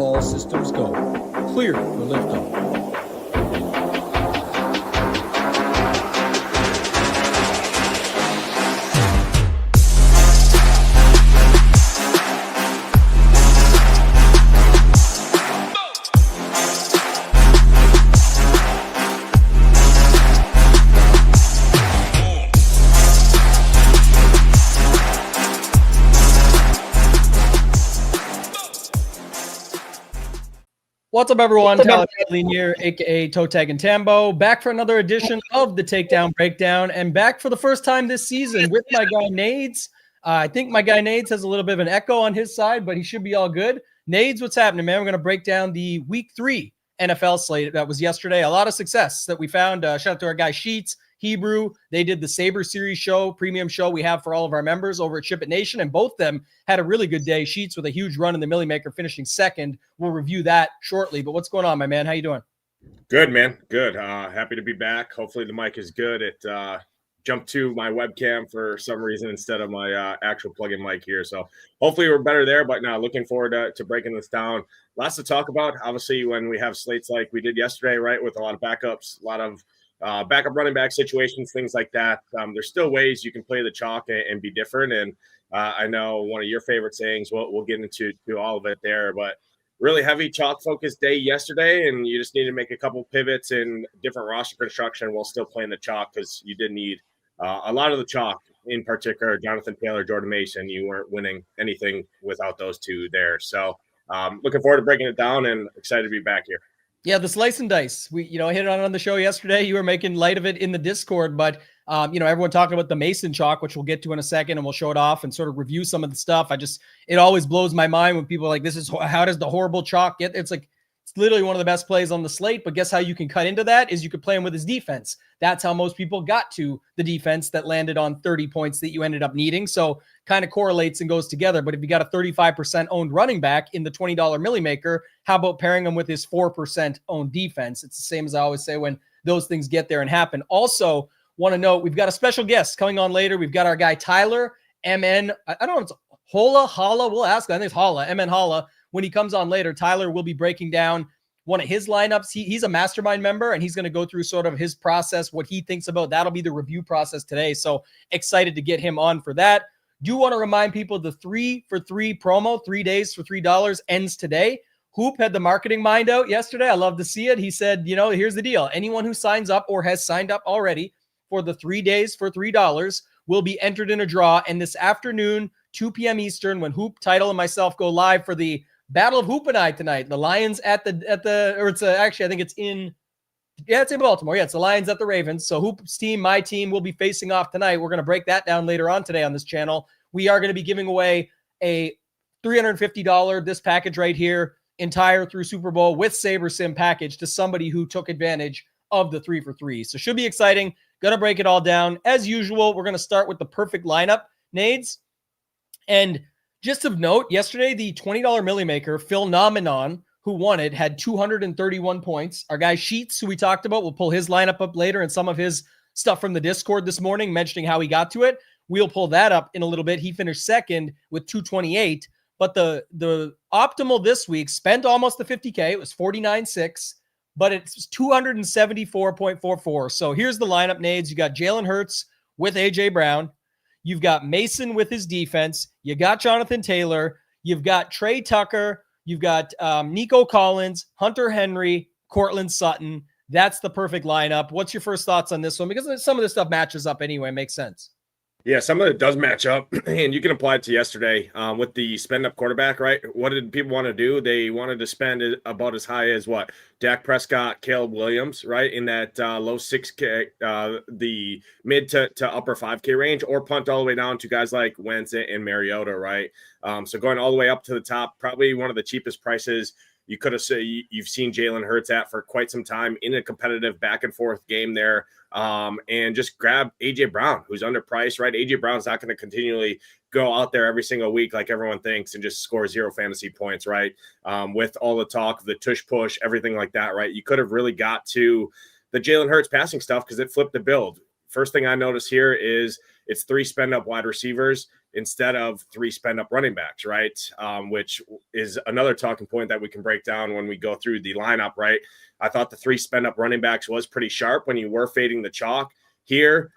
All systems go. Clear for liftoff. What's up, everyone? Tamboline here, aka ToeTagginTambo, back for another edition of the Takedown Breakdown, and back for the first time this season with my guy Nades. I think my guy Nades has a little bit of an echo on his side, but he should be all good. Nades, what's happening, man? We're going to break down the Week 3 NFL slate that was yesterday. A lot of success that we found. Shout out to our guy Sheets, Hebrew. They did the Saber Series show, premium show we have for all of our members over at Ship It Nation, and both of them had a really good day. Sheets with a huge run in the Millie Maker, finishing second. We'll review that shortly, but what's going on, my man? How you doing? Good, man. Good. Happy to be back. Hopefully the mic is good. It jumped to my webcam for some reason instead of my actual plug-in mic here. So hopefully we're better there, but now looking forward to breaking this down. Lots to talk about. Obviously, when we have slates like we did yesterday, right, with a lot of backups, a lot of backup running back situations, things like that. There's still ways you can play the chalk and be different. And I know one of your favorite sayings, we'll get into all of it there, but really heavy chalk focused day yesterday. And you just need to make a couple pivots in different roster construction while still playing the chalk, because you did need a lot of the chalk, in particular, Jonathan Taylor, Jordan Mason. You weren't winning anything without those two there. So looking forward to breaking it down and excited to be back here. Yeah, the slice and dice. We, hit it on the show yesterday. You were making light of it in the Discord, but everyone talking about the Mason chalk, which we'll get to in a second, and we'll show it off and sort of review some of the stuff. It always blows my mind when people are like, how does the horrible chalk get? It's like, it's literally one of the best plays on the slate, but guess how you can cut into that is you could play him with his defense. That's how most people got to the defense that landed on 30 points that you ended up needing. So kind of correlates and goes together. But if you got a 35% owned running back in the $20 Millie Maker, how about pairing him with his 4% owned defense? It's the same as I always say when those things get there and happen. Also, want to note, we've got a special guest coming on later. We've got our guy Tyler, MN. I don't know if it's Holla. We'll ask him. I think it's Holla, MN Holla. When he comes on later, Tyler will be breaking down one of his lineups. He's a mastermind member, and he's going to go through sort of his process, what he thinks about. That'll be the review process today. So excited to get him on for that. Do want to remind people the 3 for 3 promo, 3 days for $3, ends today. Hoop had the marketing mind out yesterday. I love to see it. He said, here's the deal. Anyone who signs up or has signed up already for the 3 days for $3 will be entered in a draw. And this afternoon, 2 p.m. Eastern, when Hoop, Title, and myself go live for the Battle of Hoop and I tonight. The Lions it's in Baltimore. Yeah, it's the Lions at the Ravens. So Hoop's team, my team, will be facing off tonight. We're going to break that down later on today on this channel. We are going to be giving away a $350, this package right here, entire through Super Bowl with Saber Sim package to somebody who took advantage of the 3 for 3. So should be exciting. Going to break it all down. As usual, we're going to start with the perfect lineup, Nades. And just of note, yesterday, the $20 Millie Maker, Phil Nominon, who won it, had 231 points. Our guy Sheets, who we talked about, will pull his lineup up later and some of his stuff from the Discord this morning, mentioning how he got to it. We'll pull that up in a little bit. He finished second with 228. But the optimal this week spent almost the 50K. It was 49.6, but it's 274.44. So here's the lineup, Nades. You got Jalen Hurts with A.J. Brown. You've got Mason with his defense. You got Jonathan Taylor. You've got Trey Tucker. You've got Nico Collins, Hunter Henry, Cortland Sutton. That's the perfect lineup. What's your first thoughts on this one? Because some of this stuff matches up anyway. Makes sense. Yeah, some of it does match up, and you can apply it to yesterday with the spend-up quarterback, right? What did people want to do? They wanted to spend about as high as what? Dak Prescott, Caleb Williams, right? In that low 6K, the mid to upper 5K range, or punt all the way down to guys like Wentz and Mariota, right? So going all the way up to the top, probably one of the cheapest prices you could have said you've seen Jalen Hurts at for quite some time in a competitive back and forth game there. And just grab A.J. Brown, who's underpriced, right? A.J. Brown's not going to continually go out there every single week like everyone thinks and just score 0 fantasy points, right? With all the talk of the tush push, everything like that, right? You could have really got to the Jalen Hurts passing stuff because it flipped the build. First thing I notice here is it's 3 spend-up wide receivers. instead of 3 spend-up running backs, right? Which is another talking point that we can break down when we go through the lineup, right? I thought the 3 spend-up running backs was pretty sharp when you were fading the chalk. Here,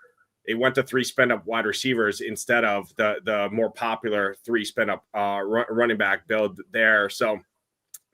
it went to 3 spend-up wide receivers instead of the more popular 3 spend-up running back build there. So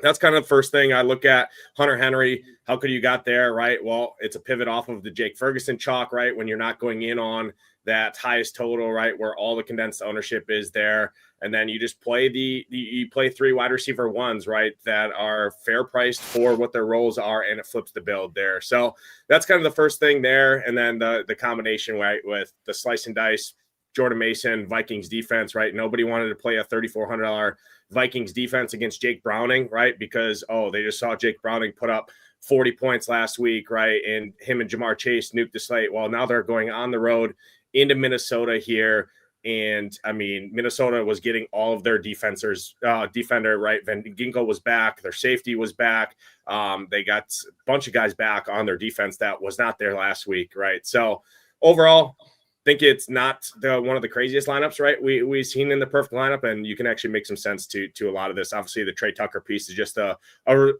that's kind of the first thing I look at. Hunter Henry, how could you got there, right? Well, it's a pivot off of the Jake Ferguson chalk, right? When you're not going in on that highest total, right, where all the condensed ownership is there, and then you just play you play 3 wide receiver ones, right, that are fair priced for what their roles are, and it flips the build there. So that's kind of the first thing there, and then the combination, right, with the slice and dice, Jordan Mason, Vikings defense, right? Nobody wanted to play a $3,400 Vikings defense against Jake Browning, right? Because, they just saw Jake Browning put up 40 points last week, right? And him and Jamar Chase nuked the slate. Well, now they're going on the road into Minnesota here. And I mean, Minnesota was getting all of their defender, right? Van Ginkel was back. Their safety was back. They got a bunch of guys back on their defense that was not there last week, right? So overall, think it's not one of the craziest lineups, right? We've seen in the perfect lineup, and you can actually make some sense to a lot of this. Obviously, the Trey Tucker piece is just a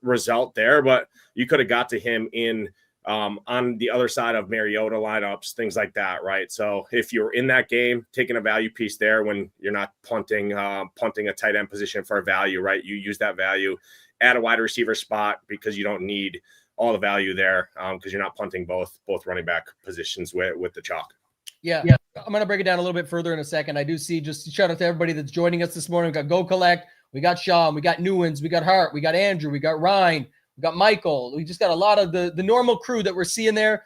result there, but you could have got to him in on the other side of Mariota lineups, things like that, right? So if you're in that game, taking a value piece there when you're not punting a tight end position for a value, right? You use that value at a wide receiver spot because you don't need all the value there because you're not punting both running back positions with the chalk. Yeah. I'm going to break it down a little bit further in a second. I do see, just shout out to everybody that's joining us this morning. We got Go Collect, we got Sean, we got Newens, we got Hart, we got Andrew, we got Ryan, we got Michael. We just got a lot of the normal crew that we're seeing there.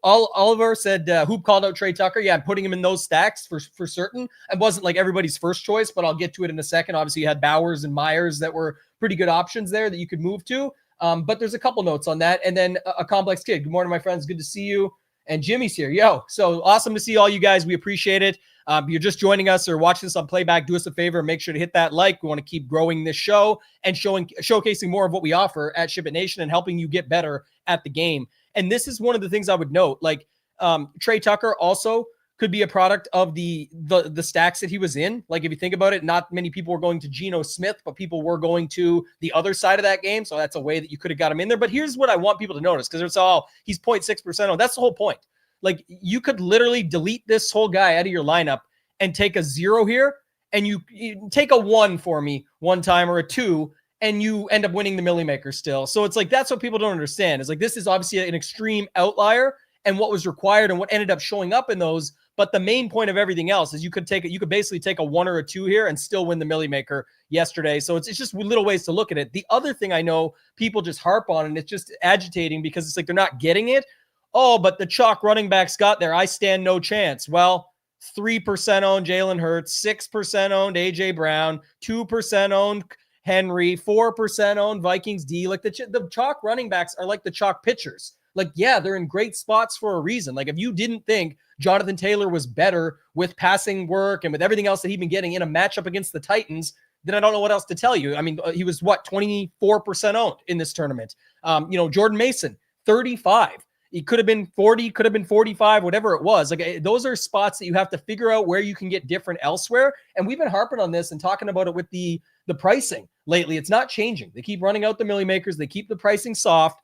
Oliver said, Hoop called out Trey Tucker. Yeah, I'm putting him in those stacks for certain. It wasn't like everybody's first choice, but I'll get to it in a second. Obviously, you had Bowers and Myers that were pretty good options there that you could move to. But there's a couple notes on that. And then a complex kid. Good morning, my friends. Good to see you. And Jimmy's here. Yo, so awesome to see all you guys. We appreciate it. You're just joining us or watching this on playback. Do us a favor and make sure to hit that like. We want to keep growing this show and showcasing more of what we offer at Ship It Nation and helping you get better at the game. And this is one of the things I would note. Like Trey Tucker also could be a product of the stacks that he was in. Like if you think about it, not many people were going to Geno Smith, but people were going to the other side of that game. So that's a way that you could have got him in there. But here's what I want people to notice, because it's all he's 0.6% on. That's the whole point. Like you could literally delete this whole guy out of your lineup and take a 0 here, and you take a 1 for me one time or a 2, and you end up winning the Millie Maker still. So it's like that's what people don't understand. Is like this is obviously an extreme outlier and what was required and what ended up showing up in those. But the main point of everything else is you could basically take a 1 or a 2 here and still win the Millie Maker yesterday. So it's just little ways to look at it. The other thing I know people just harp on, and it's just agitating because it's like they're not getting it. Oh, but the chalk running backs got there. I stand no chance. Well, 3% owned Jalen Hurts, 6% owned AJ Brown, 2% owned Henry, 4% owned Vikings D. Like the chalk running backs are like the chalk pitchers. Like, yeah, they're in great spots for a reason. Like if you didn't think Jonathan Taylor was better with passing work and with everything else that he'd been getting in a matchup against the Titans, then I don't know what else to tell you. I mean, he was 24% owned in this tournament. Jordan Mason, 35. He could have been 40, could have been 45, whatever it was. Like those are spots that you have to figure out where you can get different elsewhere. And we've been harping on this and talking about it with the pricing lately. It's not changing. They keep running out the Millie Makers. They keep the pricing soft.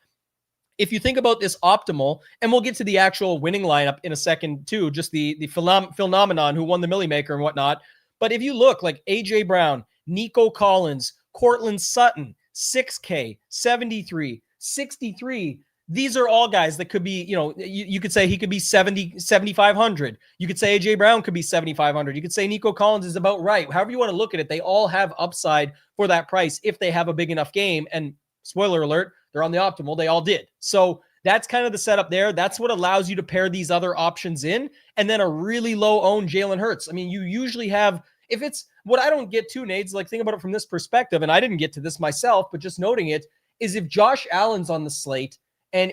If you think about this optimal, and we'll get to the actual winning lineup in a second too, just the phenomenon who won the Millie Maker and whatnot. But if you look like AJ Brown, Nico Collins, Cortland Sutton, 6K, 73, 63, these are all guys that could be, you could say he could be 7,500. You could say AJ Brown could be 7,500. You could say Nico Collins is about right. However you want to look at it, they all have upside for that price if they have a big enough game. And spoiler alert, they're on the optimal. They all did. So that's kind of the setup there. That's what allows you to pair these other options in. And then a really low owned Jalen Hurts. I mean, you usually have, if it's what I don't get to, Nades, like think about it from this perspective. And I didn't get to this myself, but just noting it is if Josh Allen's on the slate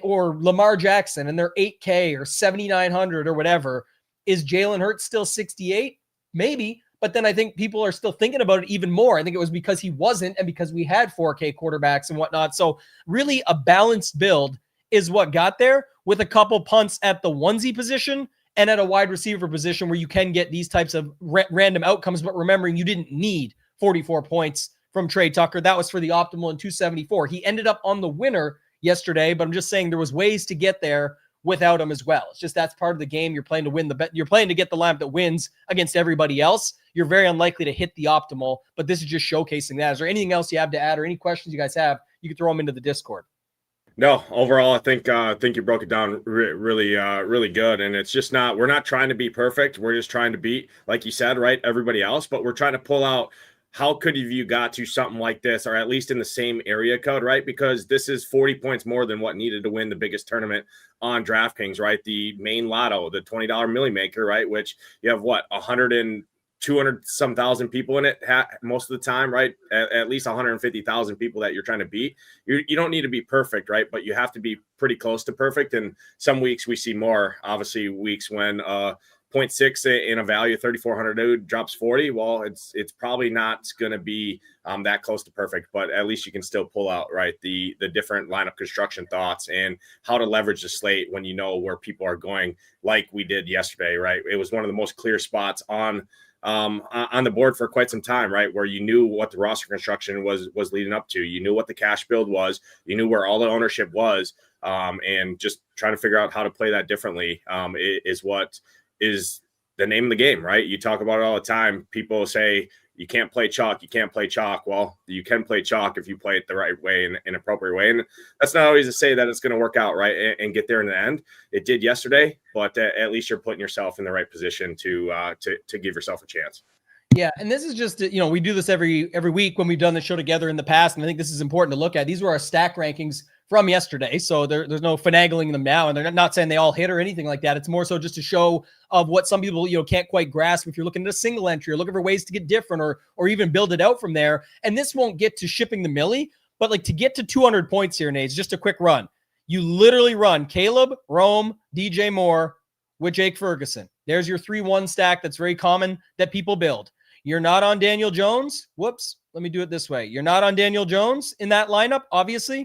or Lamar Jackson and they're 8K or 7,900 or whatever, is Jalen Hurts still 68? Maybe. But then I think people are still thinking about it even more. I think it was because he wasn't and because we had 4K quarterbacks and whatnot. So really a balanced build is what got there with a couple punts at the onesie position and at a wide receiver position where you can get these types of random outcomes, but remembering you didn't need 44 points from Trey Tucker. That was for the optimal in 274. He ended up on the winner yesterday, but I'm just saying there was ways to get there without him as well. It's just that's part of the game. You're playing to win the bet. You're playing to get the lineup that wins against everybody else. You're very unlikely to hit the optimal, but this is just showcasing that. Is there anything else you have to add or any questions you guys have? You can throw them into the Discord. No, overall, I think you broke it down really good. And it's just we're not trying to be perfect. We're just trying to beat, like you said, right, everybody else, but we're trying to pull out how could you got to something like this, or at least in the same area code, right? Because this is 40 points more than what needed to win the biggest tournament on DraftKings, right? The main lotto, the $20 Millie Maker, right? Which you have 200 some thousand people in it most of the time, right? At least 150,000 people that you're trying to beat. You don't need to be perfect, right? But you have to be pretty close to perfect. And some weeks we see more, obviously weeks when 0.6 in a value of 3,400 drops 40. Well, it's probably not going to be that close to perfect, but at least you can still pull out, right, the different lineup construction thoughts and how to leverage the slate when you know where people are going, like we did yesterday, right? It was one of the most clear spots on the board for quite some time, right? Where you knew what the roster construction was leading up to. You knew what the cash build was. You knew where all the ownership was, and just trying to figure out how to play that differently is what is the name of the game, right? You talk about it all the time. People say you can't play chalk. You can't play chalk. Well, you can play chalk if you play it the right way and an appropriate way. And that's not always to say that it's going to work out, right, and get there in the end. It did yesterday, but at least you're putting yourself in the right position to give yourself a chance. Yeah, and this is just, we do this every week when we've done the show together in the past, and I think this is important to look at. These were our stack rankings from yesterday, so there's no finagling them now, and they're not saying they all hit or anything like that. It's more so just a show of what some people can't quite grasp if you're looking at a single entry or looking for ways to get different or even build it out from there. And this won't get to shipping the millie, but like to get to 200 points here, Nate, just a quick run. You literally run Caleb, Rome, DJ Moore with Jake Ferguson. There's your 3-1 stack that's very common that people build. You're not on Daniel Jones. Whoops. Let me do it this way. You're not on Daniel Jones in that lineup, obviously.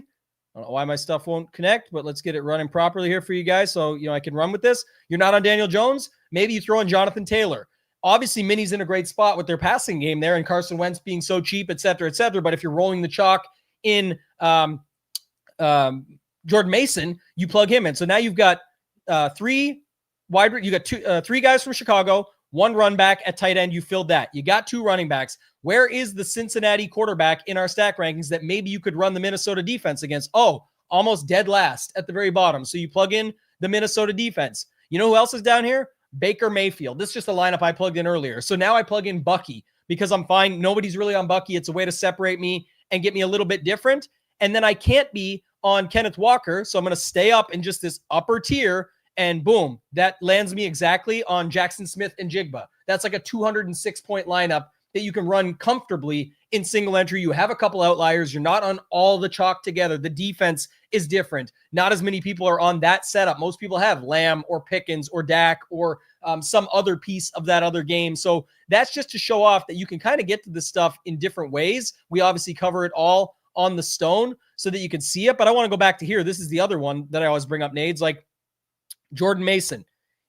I don't know why my stuff won't connect, but let's get it running properly here for you guys so I can run with this. You're not on Daniel Jones. Maybe you throw in Jonathan Taylor. Obviously, Minnie's in a great spot with their passing game there and Carson Wentz being so cheap, et cetera, et cetera. But if you're rolling the chalk in Jordan Mason, you plug him in. So now you've got three guys from Chicago, one run back at tight end. You filled that. You got 2 running backs. Where is the Cincinnati quarterback in our stack rankings that maybe you could run the Minnesota defense against? Oh, almost dead last at the very bottom. So you plug in the Minnesota defense. You know who else is down here? Baker Mayfield. This is just a lineup I plugged in earlier. So now I plug in Bucky because I'm fine. Nobody's really on Bucky. It's a way to separate me and get me a little bit different. And then I can't be on Kenneth Walker. So I'm going to stay up in just this upper tier. And boom, that lands me exactly on Jackson Smith and Jigba. That's like a 206-point lineup that you can run comfortably in single entry. You have a couple outliers. You're not on all the chalk together. The defense is different. Not as many people are on that setup. Most people have Lamb or Pickens or Dak or some other piece of that other game. So that's just to show off that you can kind of get to this stuff in different ways. We obviously cover it all on the stone so that you can see it. But I want to go back to here. This is the other one that I always bring up, Nades, like Jordan Mason.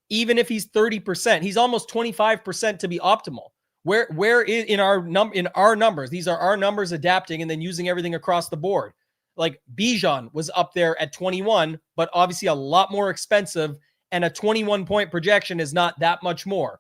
Even if he's 30%, he's almost 25% to be optimal. Where is in our numbers? These are our numbers adapting and then using everything across the board. Like Bijan was up there at 21, but obviously a lot more expensive, and a 21-point projection is not that much more.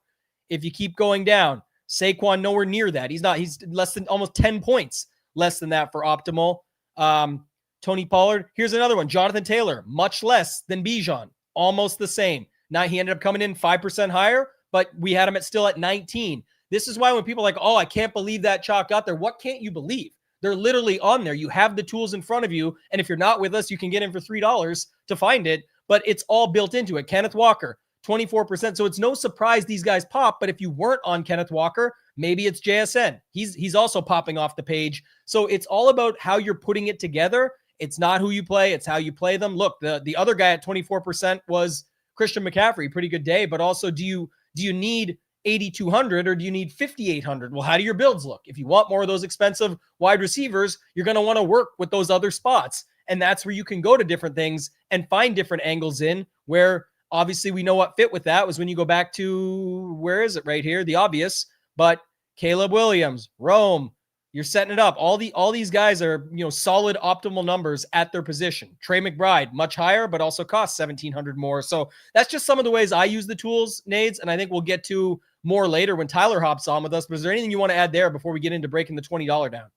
If you keep going down, Saquon nowhere near that. He's less than almost 10 points less than that for optimal. Tony Pollard. Here's another one. Jonathan Taylor, much less than Bijan, almost the same. Now he ended up coming in 5% higher, but we had him still at 19. This is why when people are like, oh, I can't believe that chalk got there. What can't you believe? They're literally on there. You have the tools in front of you. And if you're not with us, you can get in for $3 to find it. But it's all built into it. Kenneth Walker, 24%. So it's no surprise these guys pop. But if you weren't on Kenneth Walker, maybe it's JSN. He's also popping off the page. So it's all about how you're putting it together. It's not who you play. It's how you play them. Look, the other guy at 24% was Christian McCaffrey. Pretty good day. But also, do you need 8,200 or do you need 5,800? Well, how do your builds look? If you want more of those expensive wide receivers, you're going to want to work with those other spots. And that's where you can go to different things and find different angles in where Obviously, we know what fit with that was when you go back to, where is it right here? The obvious, but Caleb Williams, Rome, you're setting it up. All these guys are, solid optimal numbers at their position. Trey McBride, much higher, but also costs $1,700 more. So that's just some of the ways I use the tools, Nades, and I think we'll get to more later when Tyler hops on with us. But is there anything you want to add there before we get into breaking the $20 down?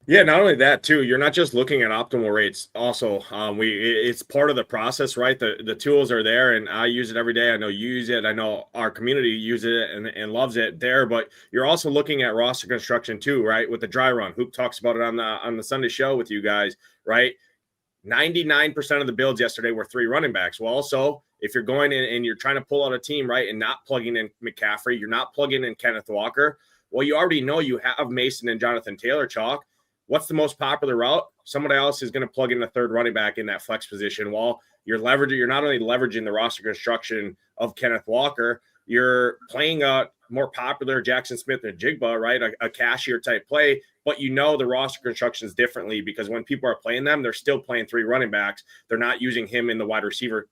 Yeah, not only that too, you're not just looking at optimal rates. Also, it's part of the process, right? The tools are there, and I use it every day. I know you use it. I know our community uses it and loves it there. But you're also looking at roster construction too, right? With the dry run, Hoop talks about it on the Sunday show with you guys, right? 99% of the builds yesterday were 3 running backs. Well, also, if you're going in and you're trying to pull out a team, right, and not plugging in McCaffrey, you're not plugging in Kenneth Walker. Well, you already know you have Mason and Jonathan Taylor chalk. What's the most popular route? Somebody else is going to plug in the third running back in that flex position. Well, you're not only leveraging the roster construction of Kenneth Walker, you're playing a more popular Jackson Smith and Jigba, right? A cashier type play, but the roster construction is differently because when people are playing them, they're still playing 3 running backs. They're not using him in the wide receiver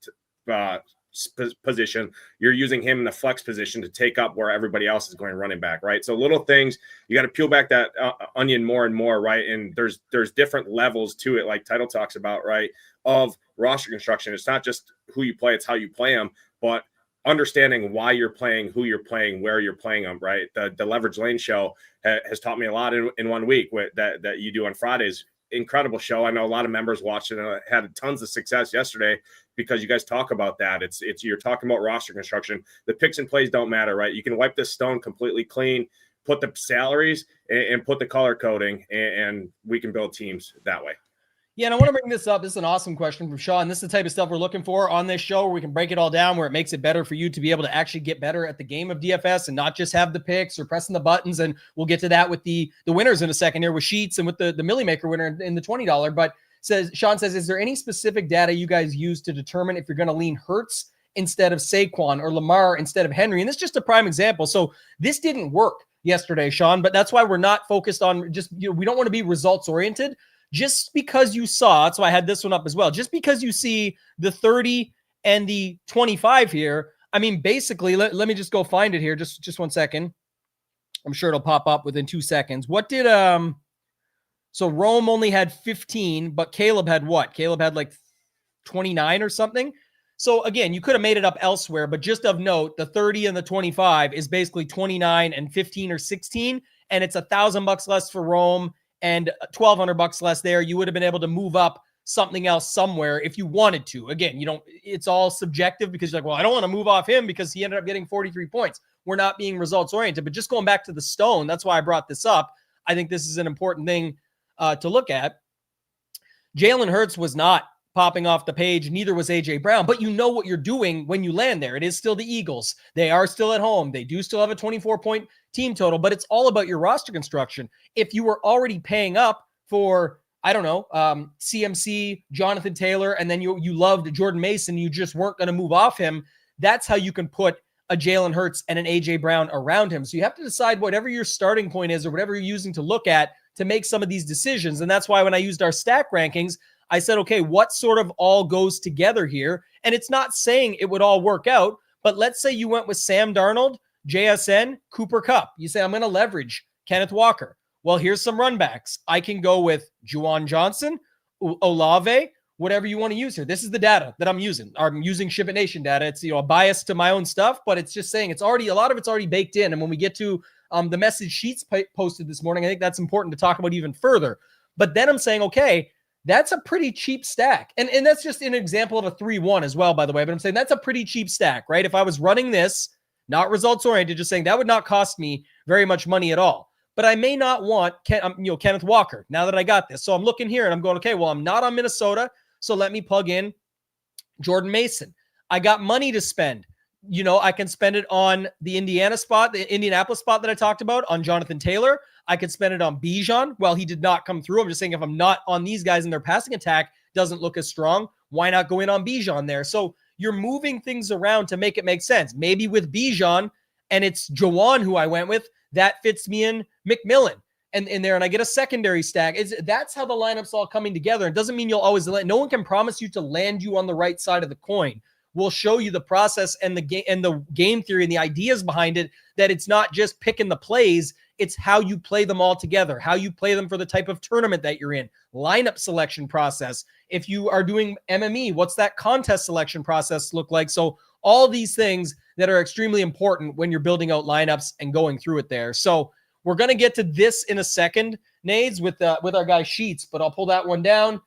position. You're using him in the flex position to take up where everybody else is going running back, right? So little things, you got to peel back that onion more and more, right? And there's different levels to it, like Title talks about, right, of roster construction. It's not just who you play, it's how you play them, but understanding why you're playing, who you're playing, where you're playing them, right? The Leverage Lane show has taught me a lot in 1 week that you do on Fridays. Incredible show. I know a lot of members watched it and had tons of success yesterday because you guys talk about that. It's you're talking about roster construction. The picks and plays don't matter, right? You can wipe this stone completely clean, put the salaries and put the color coding, and we can build teams that way. Yeah, and I want to bring this up. This is an awesome question from Sean. This is the type of stuff we're looking for on this show where we can break it all down, where it makes it better for you to be able to actually get better at the game of DFS and not just have the picks or pressing the buttons. And we'll get to that with the winners in a second here with Sheets and with the Millie Maker winner in the $20. But Sean says, is there any specific data you guys use to determine if you're going to lean Hurts instead of Saquon or Lamar instead of Henry? And this is just a prime example. So this didn't work yesterday, Sean, but that's why we're not focused on just, we don't want to be results oriented. Just because you saw, that's why I had this one up as well. Just because you see the 30 and the 25 here, I mean, basically, let me just go find it here. Just 1 second. I'm sure it'll pop up within 2 seconds. What did, so Rome only had 15, but Caleb had what? Caleb had like 29 or something. So again, you could have made it up elsewhere, but just of note, the 30 and the 25 is basically 29 and 15 or 16, and it's $1,000 less for Rome and $1,200 less there. You would have been able to move up something else somewhere if you wanted to. Again, it's all subjective because you're like, well, I don't want to move off him because he ended up getting 43 points. We're not being results oriented, but just going back to the stone, that's why I brought this up. I think this is an important thing to look at. Jalen Hurts was not popping off the page. Neither was AJ Brown, but you know what you're doing when you land there. It is still the Eagles. They are still at home. They do still have a 24-point team total, but it's all about your roster construction. If you were already paying up for, I don't know, CMC, Jonathan Taylor, and then you loved Jordan Mason, you just weren't going to move off him. That's how you can put a Jalen Hurts and an AJ Brown around him. So you have to decide whatever your starting point is or whatever you're using to look at to make some of these decisions. And that's why when I used our stack rankings, I said, okay, what sort of all goes together here? And it's not saying it would all work out, but let's say you went with Sam Darnold, JSN, Cooper Kupp. You say, I'm going to leverage Kenneth Walker. Well, here's some run backs. I can go with Juwan Johnson, Olave, whatever you want to use here. This is the data that I'm using. I'm using Ship It Nation data. It's a bias to my own stuff, but it's just saying a lot of it's already baked in. And when we get to the message Sheets posted this morning, I think that's important to talk about even further. But then I'm saying, okay, that's a pretty cheap stack. And that's just an example of a 3-1 as well, by the way. But I'm saying that's a pretty cheap stack, right? If I was running this, not results oriented, just saying that would not cost me very much money at all. But I may not want Kenneth Walker now that I got this. So I'm looking here and I'm going, okay, well, I'm not on Minnesota, so let me plug in Jordan Mason. I got money to spend. I can spend it on the Indianapolis spot that I talked about, on Jonathan Taylor. I could spend it on Bijan. Well, he did not come through. I'm just saying if I'm not on these guys and their passing attack doesn't look as strong, why not go in on Bijan there? So you're moving things around to make it make sense. Maybe with Bijan, and it's Juwan who I went with, that fits me in McMillan and in there, and I get a secondary stack. That's how the lineup's all coming together. It doesn't mean you'll always land. No one can promise you to land you on the right side of the coin. will show you the process and the game theory and the ideas behind it, that it's not just picking the plays, it's how you play them all together, how you play them for the type of tournament that you're in, lineup selection process. If you are doing MME, what's that contest selection process look like? So all these things that are extremely important when you're building out lineups and going through it there. So we're going to get to this in a second, Nades, with our guy Sheets, but I'll pull that one down.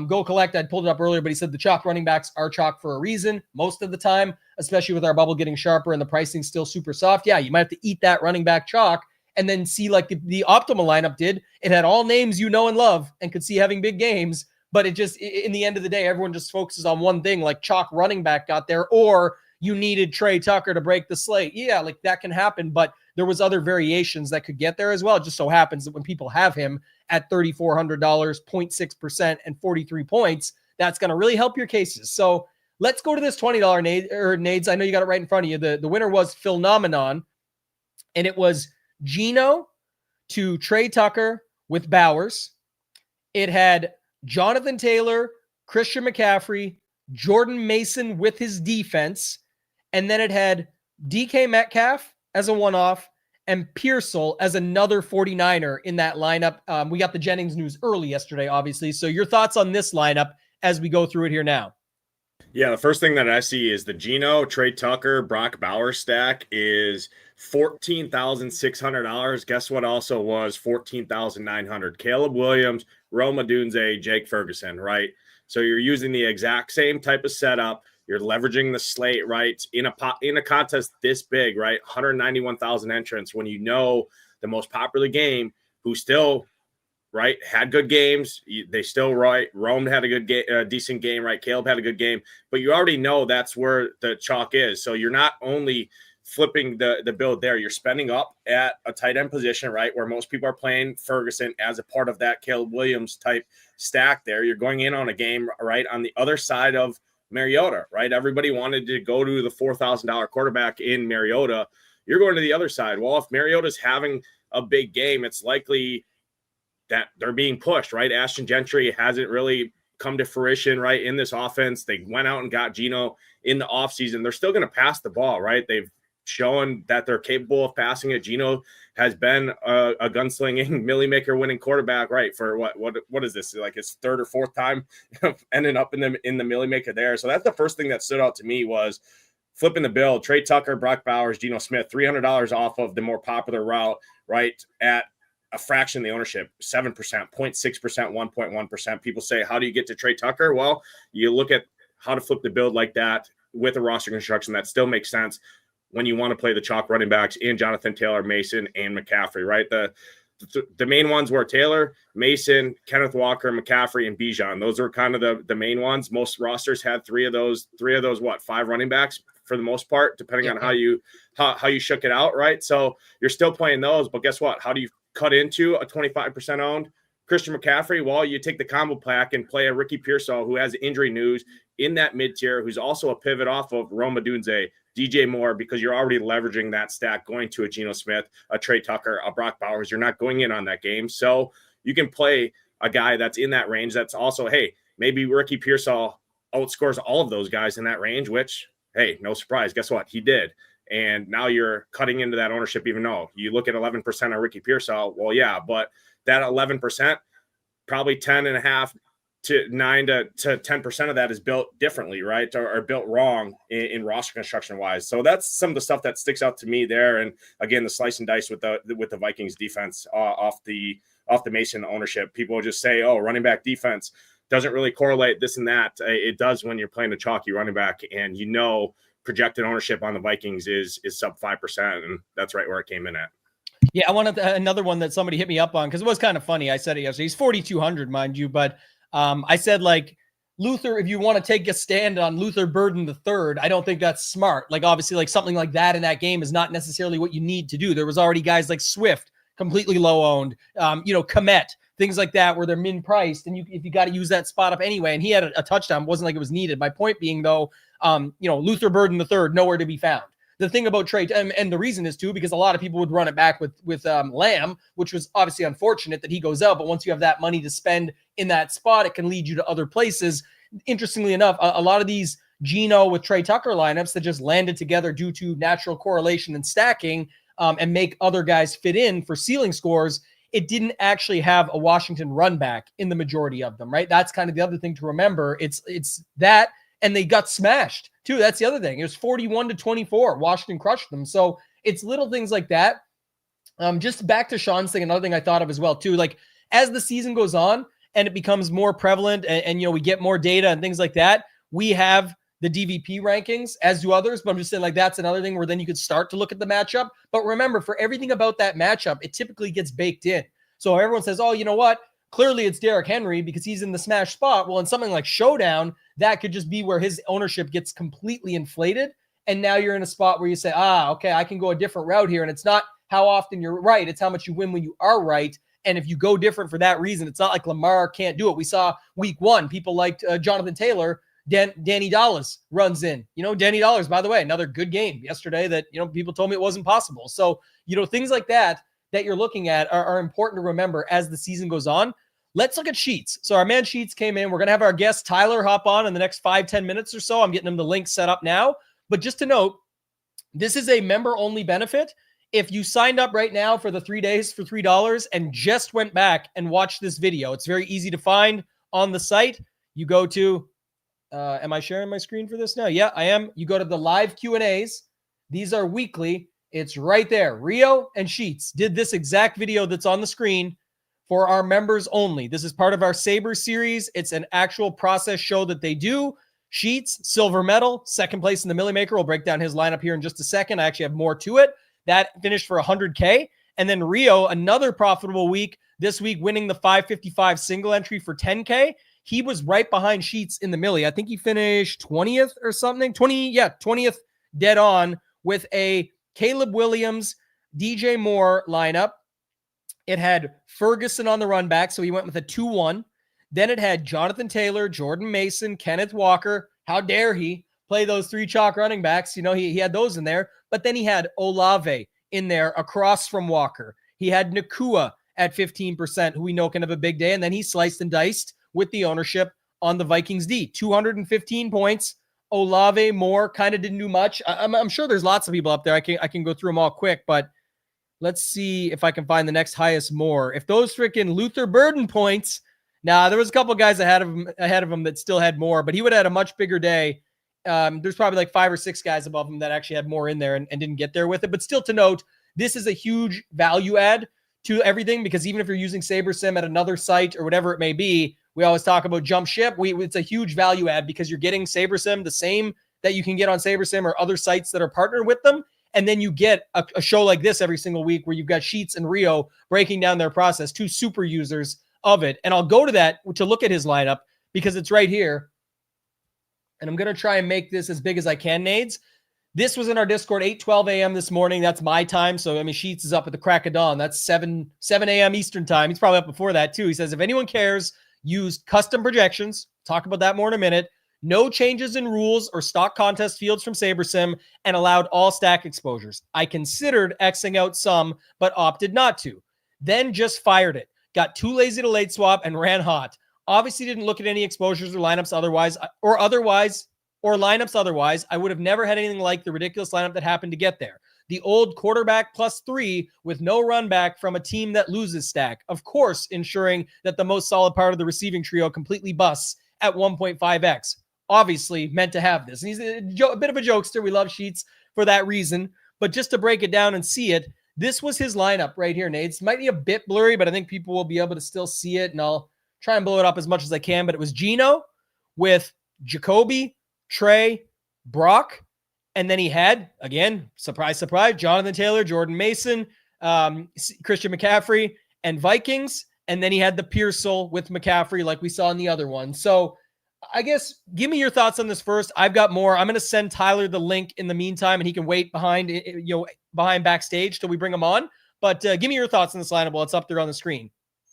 Go Collect, I pulled it up earlier, but he said the chalk running backs are chalk for a reason most of the time, especially with our bubble getting sharper and the pricing still super soft. Yeah, you might have to eat that running back chalk and then see like the optimal lineup did. It had all names you know and love and could see having big games, but it just, in the end of the day, everyone just focuses on one thing, like chalk running back got there, or you needed Trey Tucker to break the slate. Yeah, like that can happen, but there was other variations that could get there as well. It just so happens that when people have him at $3,400, 0.6% and 43 points, that's going to really help your cases. So let's go to this $20 Nades. I know you got it right in front of you. The winner was Philnomenon, and it was Geno to Trey Tucker with Bowers. It had Jonathan Taylor, Christian McCaffrey, Jordan Mason with his defense, and then it had DK Metcalf as a one-off and Pearsall as another 49er in that lineup. We got the Jennings news early yesterday, obviously. So your thoughts on this lineup as we go through it here now? Yeah, the first thing that I see is the Geno, Trey Tucker, Brock Bowers stack is $14,600. Guess what also was $14,900? Caleb Williams, Rome Odunze, Jake Ferguson, right? So you're using the exact same type of setup. You're leveraging the slate, right? In a contest this big, right? 191,000 entrants, when you know the most popular game, who still, right, had good games. They still, right? Rome had a good game, decent game, right? Caleb had a good game, but you already know that's where the chalk is. So you're not only flipping the build there, you're spending up at a tight end position, right? Where most people are playing Ferguson as a part of that Caleb Williams type stack there. You're going in on a game, right, on the other side of Mariota, right? Everybody wanted to go to the $4,000 quarterback in Mariota. You're going to the other side. Well, if Mariota's having a big game, it's likely that they're being pushed, right? Ashton Gentry hasn't really come to fruition, right, in this offense. They went out and got Geno in the offseason. They're still going to pass the ball, right? They've shown that they're capable of passing it. Geno has been a gunslinging, Millie Maker winning quarterback, right? For what is this? Like his third or fourth time ending up in the Millie Maker there. So that's the first thing that stood out to me was flipping the build. Trey Tucker, Brock Bowers, Geno Smith, $300 off of the more popular route, right? At a fraction of the ownership, 7%, 0.6%, 1.1%. People say, how do you get to Trey Tucker? Well, you look at how to flip the build like that with a roster construction that still makes sense when you want to play the chalk running backs in Jonathan Taylor, Mason, and McCaffrey, right? The main ones were Taylor, Mason, Kenneth Walker, McCaffrey, and Bijan. Those are kind of the main ones. Most rosters had three of those, five running backs for the most part, depending on how you shook it out, right? So you're still playing those, but guess what? How do you cut into a 25% owned Christian McCaffrey? Well, you take the combo pack and play a Ricky Pearsall, who has injury news in that mid-tier, who's also a pivot off of Rome Odunze, DJ Moore, because you're already leveraging that stack going to a Geno Smith, a Trey Tucker, a Brock Bowers. You're not going in on that game. So you can play a guy that's in that range that's also, hey, maybe Ricky Pearsall outscores all of those guys in that range, which, hey, no surprise. Guess what? He did. And now you're cutting into that ownership, even though you look at 11% on Ricky Pearsall. Well, yeah, but that 11%, probably 10.5 to 9 to 10% of that is built differently, right? Or built wrong in roster construction wise. So that's some of the stuff that sticks out to me there. And again, the slice and dice with the Vikings defense off the Mason ownership. People will just say, oh, running back defense doesn't really correlate this and that. It does when you're playing a chalky running back, and projected ownership on the Vikings is sub 5%, and that's right where it came in at. Yeah, I wanted another one that somebody hit me up on because it was kind of funny. I said it yesterday. He's 4,200, mind you, but I said, like, Luther, if you want to take a stand on Luther Burden III, I don't think that's smart. Like, obviously, like something like that in that game is not necessarily what you need to do. There was already guys like Swift, completely low owned, Komet, things like that where they're min priced, and if you got to use that spot up anyway, and he had a touchdown, it wasn't like it was needed. My point being, though, Luther Burden III, nowhere to be found. The thing about Trey, and the reason is too, because a lot of people would run it back with Lamb, which was obviously unfortunate that he goes out. But once you have that money to spend in that spot, it can lead you to other places. Interestingly enough, a lot of these Geno with Trey Tucker lineups that just landed together due to natural correlation and stacking, and make other guys fit in for ceiling scores. It didn't actually have a Washington run back in the majority of them, right? That's kind of the other thing to remember. It's that, and they got smashed too. That's the other thing. It was 41-24. Washington crushed them. So it's little things like that. Just back to Sean's thing, another thing I thought of as well too, like as the season goes on and it becomes more prevalent and we get more data and things like that, we have the DVP rankings, as do others, but I'm just saying, like, that's another thing where then you could start to look at the matchup. But remember, for everything about that matchup, it typically gets baked in. So everyone says, oh, you know what? Clearly it's Derrick Henry because he's in the smash spot. Well, in something like Showdown, that could just be where his ownership gets completely inflated. And now you're in a spot where you say, okay, I can go a different route here. And it's not how often you're right. It's how much you win when you are right. And if you go different for that reason, it's not like Lamar can't do it. We saw week 1, people liked Jonathan Taylor. Danny Dallas runs in. Danny Dallas, by the way, another good game yesterday that, people told me it wasn't possible. So, things like that you're looking at are important to remember as the season goes on. Let's look at Sheets. So our man Sheets came in. We're going to have our guest Tyler hop on in the next 5-10 minutes or so. I'm getting him the link set up now. But just to note, this is a member-only benefit. If you signed up right now for the 3 days for $3 and just went back and watched this video, it's very easy to find on the site. You go to am I sharing my screen for this now? Yeah, I am. You go to the live Q&As. These are weekly. It's right there. Rio and Sheets did this exact video that's on the screen for our members only. This is part of our Sabre series. It's an actual process show that they do. Sheets, silver medal, second place in the Millie Maker. We'll break down his lineup here in just a second. I actually have more to it. That finished for 100K. And then Rio, another profitable week this week, winning the 555 single entry for 10K. He was right behind Sheets in the Millie. I think he finished 20th or something. 20th dead on with a Caleb Williams, DJ Moore lineup. It had Ferguson on the run back, so he went with a 2-1. Then it had Jonathan Taylor, Jordan Mason, Kenneth Walker. How dare he play those 3 chalk running backs? He had those in there. But then he had Olave in there across from Walker. He had Nakua at 15%, who we know can have a big day. And then he sliced and diced with the ownership on the Vikings D. 215 points. Olave, Moore kind of didn't do much. I'm sure there's lots of people up there. I can go through them all quick, but let's see if I can find the next highest Moore. If those freaking Luther Burden points, there was a couple guys ahead of him that still had more, but he would have had a much bigger day. There's probably like 5 or 6 guys above him that actually had more in there and didn't get there with it. But still to note, this is a huge value add to everything, because even if you're using SaberSim at another site or whatever it may be, we always talk about jump ship. It's a huge value add because you're getting SaberSim the same that you can get on SaberSim or other sites that are partnered with them. And then you get a show like this every single week where you've got Sheets and Rio breaking down their process, 2 super users of it. And I'll go to that to look at his lineup because it's right here. And I'm going to try and make this as big as I can, Nades. This was in our Discord, 8:12 a.m. this morning. That's my time. So, Sheets is up at the crack of dawn. That's 7 a.m. Eastern time. He's probably up before that, too. He says, if anyone cares, use custom projections. Talk about that more in a minute. No changes in rules or stock contest fields from SaberSim, and allowed all stack exposures. I considered Xing out some, but opted not to. Then just fired it. Got too lazy to late swap and ran hot. Obviously didn't look at any exposures or lineups otherwise. I would have never had anything like the ridiculous lineup that happened to get there. The old quarterback +3 with no run back from a team that loses stack. Of course, ensuring that the most solid part of the receiving trio completely busts at 1.5x. Obviously meant to have this. And he's a bit of a jokester. We love Sheets for that reason. But just to break it down and see it, this was his lineup right here, Nate. It might be a bit blurry, but I think people will be able to still see it. And I'll try and blow it up as much as I can. But it was Geno with Jacoby, Trey, Brock, and then he had, again, surprise, surprise, Jonathan Taylor, Jordan Mason, Christian McCaffrey, and Vikings. And then he had the Pearsall with McCaffrey like we saw in the other one. So I guess give me your thoughts on this first. I've got more. I'm going to send Tyler the link in the meantime, and he can wait behind backstage till we bring him on. But give me your thoughts on this lineup while it's up there on the screen.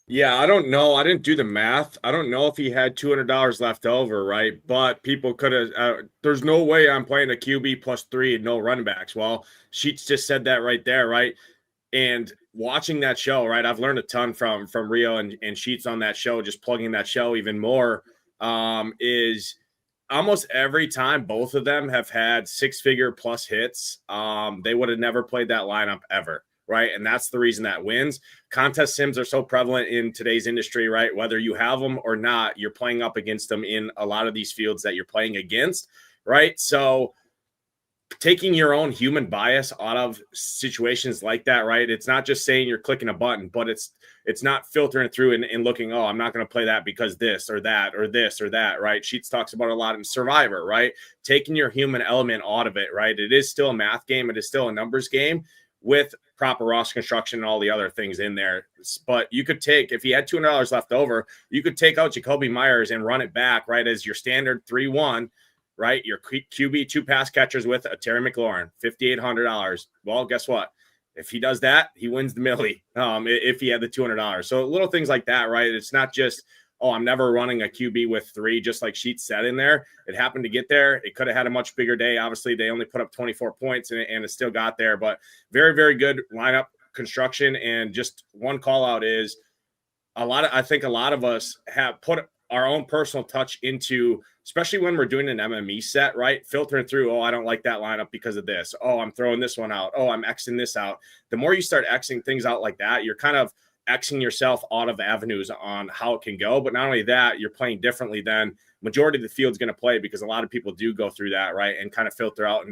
Yeah, I don't know. I didn't do the math. I don't know if he had $200 left over, right? But people could have. There's no way I'm playing a QB +3 and no running backs. Well, Sheets just said that right there, right? And watching that show, right? I've learned a ton from Rio and Sheets on that show. Just plugging that show even more is almost every time both of them have had 6-figure plus hits, they would have never played that lineup ever. Right. And that's the reason that wins. Contest sims are so prevalent in today's industry, right? Whether you have them or not, you're playing up against them in a lot of these fields that you're playing against. Right. So taking your own human bias out of situations like that, right? It's not just saying you're clicking a button, but it's not filtering through and looking, oh, I'm not going to play that because this or that or this or that, right? Sheets talks about it a lot in Survivor, right? Taking your human element out of it, right? It is still a math game. It is still a numbers game with proper roster construction and all the other things in there. But you could take, if you had $200 left over, you could take out Jacoby Myers and run it back, right, as your standard 3-1, right? Your QB 2 pass catchers with a Terry McLaurin, $5,800. Well, guess what? If he does that, he wins the millie if he had the $200. So little things like that, right? It's not just, oh, I'm never running a QB with 3, just like Sheets said in there. It happened to get there. It could have had a much bigger day. Obviously, they only put up 24 points and it still got there. But very, very good lineup construction. And just one call out is I think a lot of us have put our own personal touch into, especially when we're doing an MME set, right? Filtering through, oh, I don't like that lineup because of this. Oh, I'm throwing this one out. Oh, I'm Xing this out. The more you start Xing things out like that, you're kind of Xing yourself out of avenues on how it can go. But not only that, you're playing differently than majority of the field's going to play, because a lot of people do go through that, right? And kind of filter out.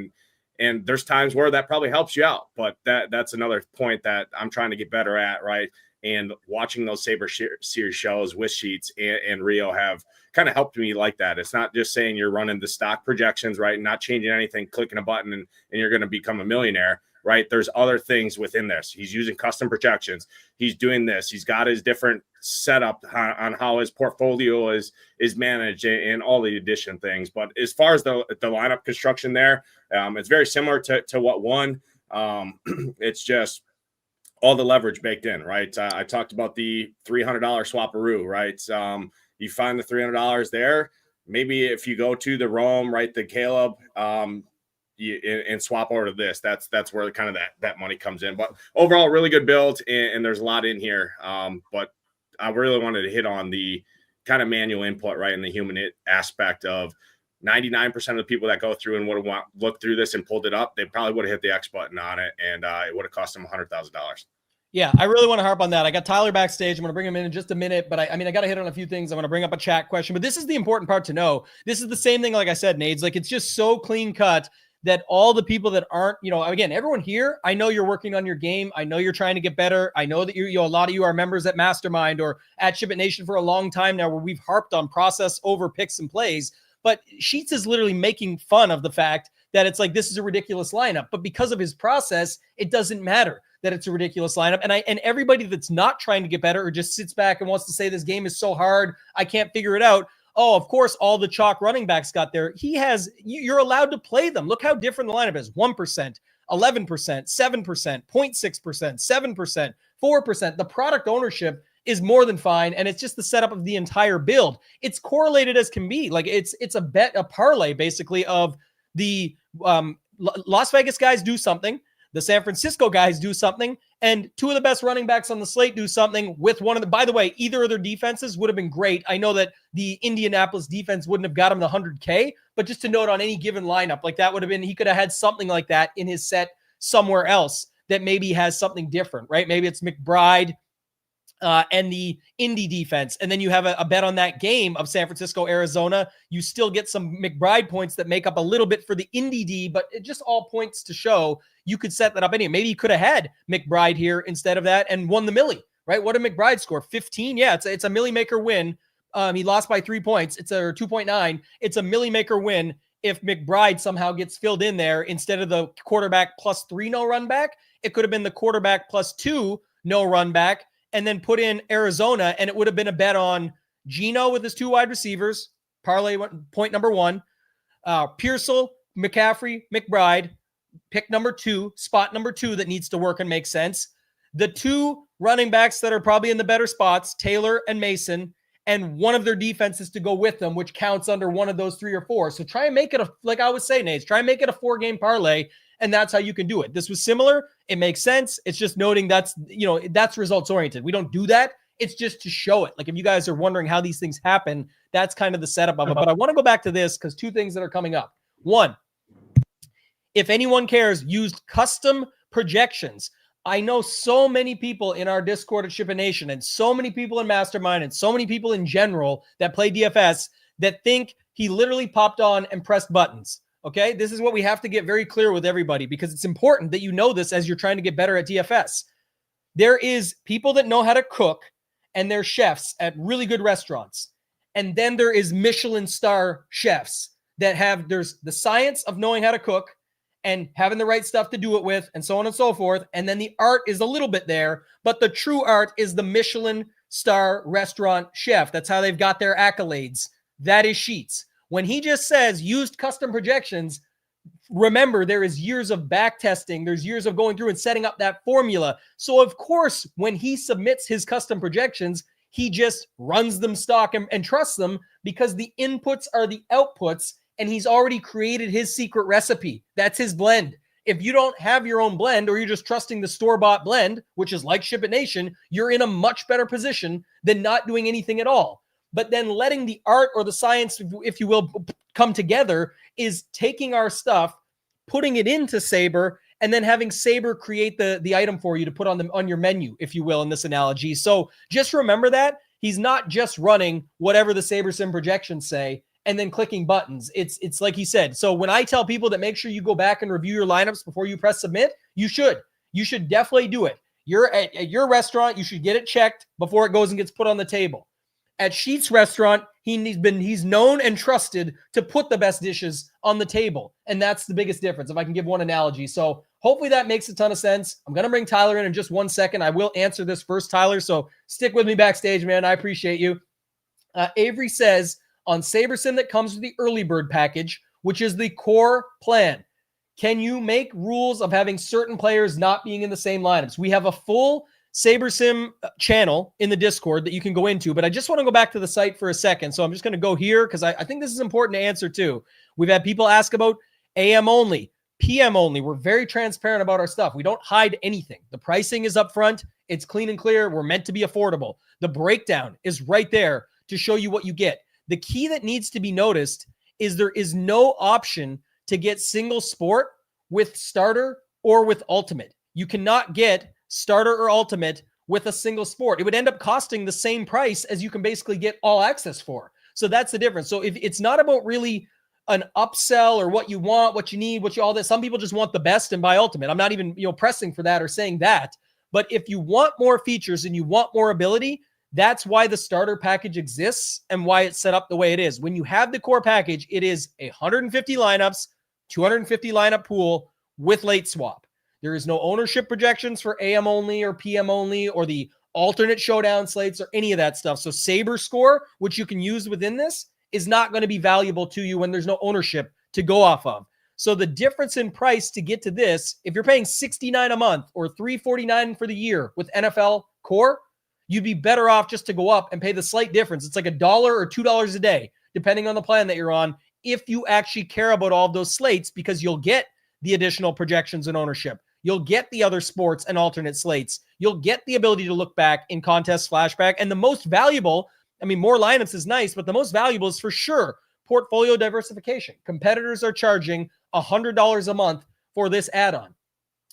And there's times where that probably helps you out. But that's another point that I'm trying to get better at, right? And watching those Saber Series shows with Sheets and Rio have kind of helped me like that. It's not just saying you're running the stock projections, right? Not changing anything, clicking a button and you're going to become a millionaire, right? There's other things within this. He's using custom projections. He's doing this. He's got his different setup on how his portfolio is managed and all the addition things. But as far as the lineup construction there, it's very similar to what won. It's just all the leverage baked in, right? I talked about the $300 swapperoo, right? You find the $300 there. Maybe if you go to the Rome, right, the Caleb, and swap over to this, that's where kind of that money comes in. But overall, really good build, and there's a lot in here. But I really wanted to hit on the kind of manual input, right, and the human aspect of 99% of the people that go through and would have looked through this and pulled it up, they probably would have hit the X button on it, and it would have cost them $100,000. Yeah, I really want to harp on that. I got Tyler backstage. I'm going to bring him in just a minute, but I got to hit on a few things. I'm going to bring up a chat question, but this is the important part to know. This is the same thing, like I said, Nades, like it's just so clean cut that all the people that aren't, again, everyone here, I know you're working on your game. I know you're trying to get better. I know that a lot of you are members at Mastermind or at Ship It Nation for a long time now, where we've harped on process over picks and plays. But Sheets is literally making fun of the fact that it's like, this is a ridiculous lineup, but because of his process, it doesn't matter that it's a ridiculous lineup. And everybody that's not trying to get better or just sits back and wants to say this game is so hard, I can't figure it out. Oh, of course, all the chalk running backs got there. You're allowed to play them. Look how different the lineup is. 1%, 11%, 7%, 0.6%, 7%, 4%. The product ownership is more than fine. And it's just the setup of the entire build. It's correlated as can be. Like it's a parlay basically of the Las Vegas guys do something. The San Francisco guys do something, and 2 of the best running backs on the slate do something with one of the, by the way, either of their defenses would have been great. I know that the Indianapolis defense wouldn't have got him the 100K, but just to note on any given lineup, like that would have been, he could have had something like that in his set somewhere else that maybe has something different, right? Maybe it's McBride and the Indy defense. And then you have a bet on that game of San Francisco, Arizona. You still get some McBride points that make up a little bit for the Indy D, but it just all points to show you could set that up anyway. Maybe you could have had McBride here instead of that and won the millie, right? What did McBride score? 15? Yeah, it's a millie maker win. He lost by 3 points. It's a 2.9. It's a millie maker win if McBride somehow gets filled in there instead of the quarterback +3 no run back. It could have been the quarterback +2 no run back, and then put in Arizona, and it would have been a bet on Geno with his 2 wide receivers, parlay point number 1, Pearsall, McCaffrey, McBride, pick number 2, spot number 2 that needs to work and make sense. The 2 running backs that are probably in the better spots, Taylor and Mason, and one of their defenses to go with them, which counts under one of those 3 or 4. So try and make it like I would say, Nate, try and make it a 4-game parlay, and that's how you can do it. This was similar. It makes sense. It's just noting that's results oriented. We don't do that It's just to show it. Like if you guys are wondering how these things happen, that's kind of the setup of it. But I want to go back to this because two things that are coming up. One, if anyone cares, used custom projections. I know so many people in our Discord at Shipping Nation and so many people in Mastermind and so many people in general that play DFS that think he literally popped on and pressed buttons. Okay, this is what we have to get very clear with everybody because it's important that you know this as you're trying to get better at DFS. There is people that know how to cook and they're chefs at really good restaurants. And then there is Michelin star chefs that there's the science of knowing how to cook and having the right stuff to do it with and so on and so forth. And then the art is a little bit there, but the true art is the Michelin star restaurant chef. That's how they've got their accolades. That is Sheets. When he just says used custom projections, remember, there is years of back testing. There's years of going through and setting up that formula. So, of course, when he submits his custom projections, he just runs them stock and trusts them because the inputs are the outputs, and he's already created his secret recipe. That's his blend. If you don't have your own blend or you're just trusting the store-bought blend, which is like Ship It Nation, you're in a much better position than not doing anything at all. But then letting the art or the science, if you will, come together is taking our stuff, putting it into Sabre, and then having Sabre create the item for you to put on your menu, if you will, in this analogy. So just remember that he's not just running whatever the Sabre Sim projections say and then clicking buttons. It's like he said. So when I tell people that make sure you go back and review your lineups before you press submit, you should definitely do it. You're at your restaurant, you should get it checked before it goes and gets put on the table. At Sheets Restaurant, he's known and trusted to put the best dishes on the table. And that's the biggest difference, if I can give one analogy. So hopefully that makes a ton of sense. I'm going to bring Tyler in just 1 second. I will answer this first, Tyler. So stick with me backstage, man. I appreciate you. Avery says, on SaberSim that comes with the early bird package, which is the core plan, can you make rules of having certain players not being in the same lineups? We have a full SaberSim channel in the Discord that you can go into, but I just want to go back to the site for a second. So I'm just going to go here because I think this is important to answer too. We've had people ask about AM only, PM only. We're very transparent about our stuff. We don't hide anything. The pricing is up front. It's clean and clear. We're meant to be affordable. The breakdown is right there to show you what you get. The key that needs to be noticed is there is no option to get single sport with starter or with ultimate. You cannot get starter or ultimate with a single sport. It would end up costing the same price as you can basically get all access for. So that's the difference. So if it's not about really an upsell or what you want, what you need, all that. Some people just want the best and buy ultimate. I'm not even, pressing for that or saying that. But if you want more features and you want more ability, that's why the starter package exists and why it's set up the way it is. When you have the core package, it is 150 lineups, 250 lineup pool with late swap. There is no ownership projections for AM only or PM only or the alternate showdown slates or any of that stuff. So Sabre score, which you can use within this, is not going to be valuable to you when there's no ownership to go off of. So the difference in price to get to this, if you're paying $69 a month or $349 for the year with NFL core, you'd be better off just to go up and pay the slight difference. It's like $1 or $2 a day, depending on the plan that you're on, if you actually care about all of those slates, because you'll get the additional projections and ownership. You'll get the other sports and alternate slates. You'll get the ability to look back in contest flashback. And the most valuable, more lineups is nice, but the most valuable is for sure portfolio diversification. Competitors are charging $100 a month for this add-on.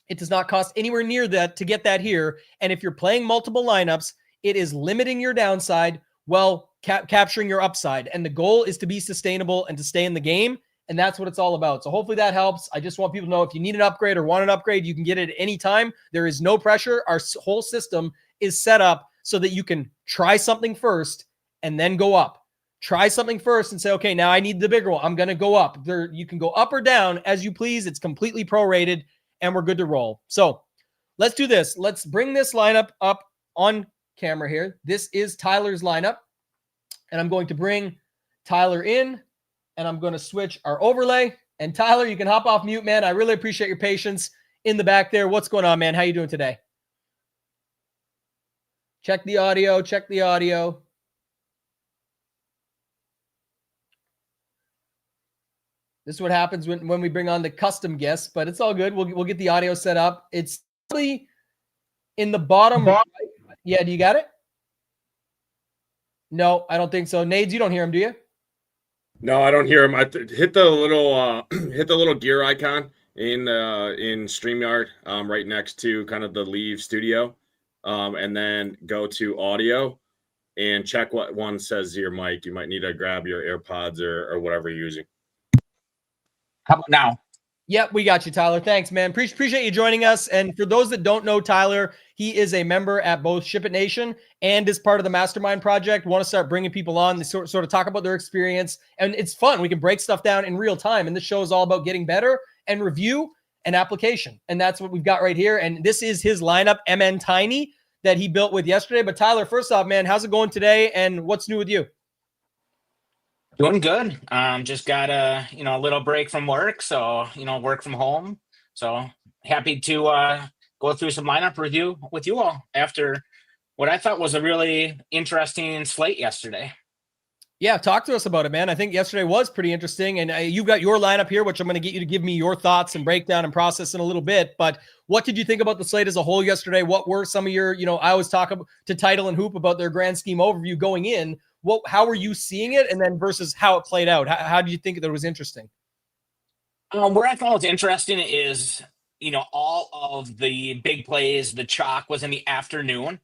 It does not cost anywhere near that to get that here. And if you're playing multiple lineups, it is limiting your downside while capturing your upside. And the goal is to be sustainable and to stay in the game. And that's what it's all about. So hopefully that helps. I just want people to know if you need an upgrade or want an upgrade, you can get it at any time. There is no pressure. Our whole system is set up so that you can try something first and then go up. Try something first and say, okay, now I need the bigger one. I'm going to go up. You can go up or down as you please. It's completely prorated and we're good to roll. So let's do this. Let's bring this lineup up on camera here. This is Tyler's lineup. And I'm going to bring Tyler in. And I'm going to switch our overlay. And Tyler, you can hop off mute, man. I really appreciate your patience in the back there. What's going on, man? How you doing today? Check the audio. Check the audio. This is what happens when we bring on the custom guests, but it's all good. We'll get the audio set up. It's in the bottom right. Yeah, do you got it? No, I don't think so. Nades, you don't hear him, do you? No, I don't hear him. Hit the little hit the little gear icon in StreamYard, right next to kind of the Leave Studio, and then go to audio and check what one says to your mic. You might need to grab your AirPods or whatever you're using. How about now? Yep, we got you, Tyler. Thanks, man. Appreciate you joining us. And for those that don't know Tyler, he is a member at both Ship It Nation and is part of the Mastermind Project. Want to start bringing people on to sort of talk about their experience. And it's fun. We can break stuff down in real time. And this show is all about getting better and review and application. And that's what we've got right here. And this is his lineup, MN Tiny, that he built with yesterday. But Tyler, first off, man, how's it going today? And what's new with you? Doing good. Just got a little break from work, so work from home. So happy to go through some lineup review with you all after what I thought was a really interesting slate yesterday. Yeah, talk to us about it, man. I think yesterday was pretty interesting, and you've got your lineup here, which I'm going to get you to give me your thoughts and breakdown and process in a little bit. But what did you think about the slate as a whole yesterday? What were some of your, I always talk to Title and Hoop about their grand scheme overview going in. How were you seeing it, and then versus how it played out? How do you think that it was interesting? Where I thought it was interesting is, all of the big plays, the chalk was in the afternoon.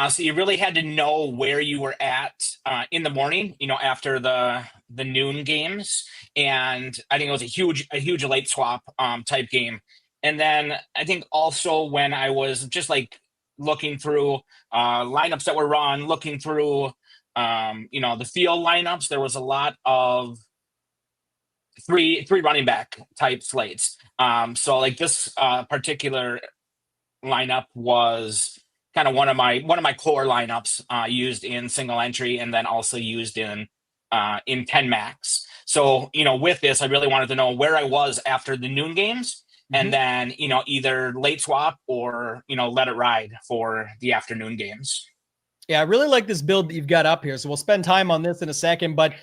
So you really had to know where you were at in the morning, after the noon games. And I think it was a huge late swap type game. And then I think also when I was just like looking through lineups that were run, looking through the field lineups, there was a lot of three running back type slates. So like this particular lineup was kind of one of my core lineups used in single entry and then also used in 10 max. So, with this, I really wanted to know where I was after the noon games and then, either late swap or, let it ride for the afternoon games. Yeah, I really like this build that you've got up here. So we'll spend time on this in a second. But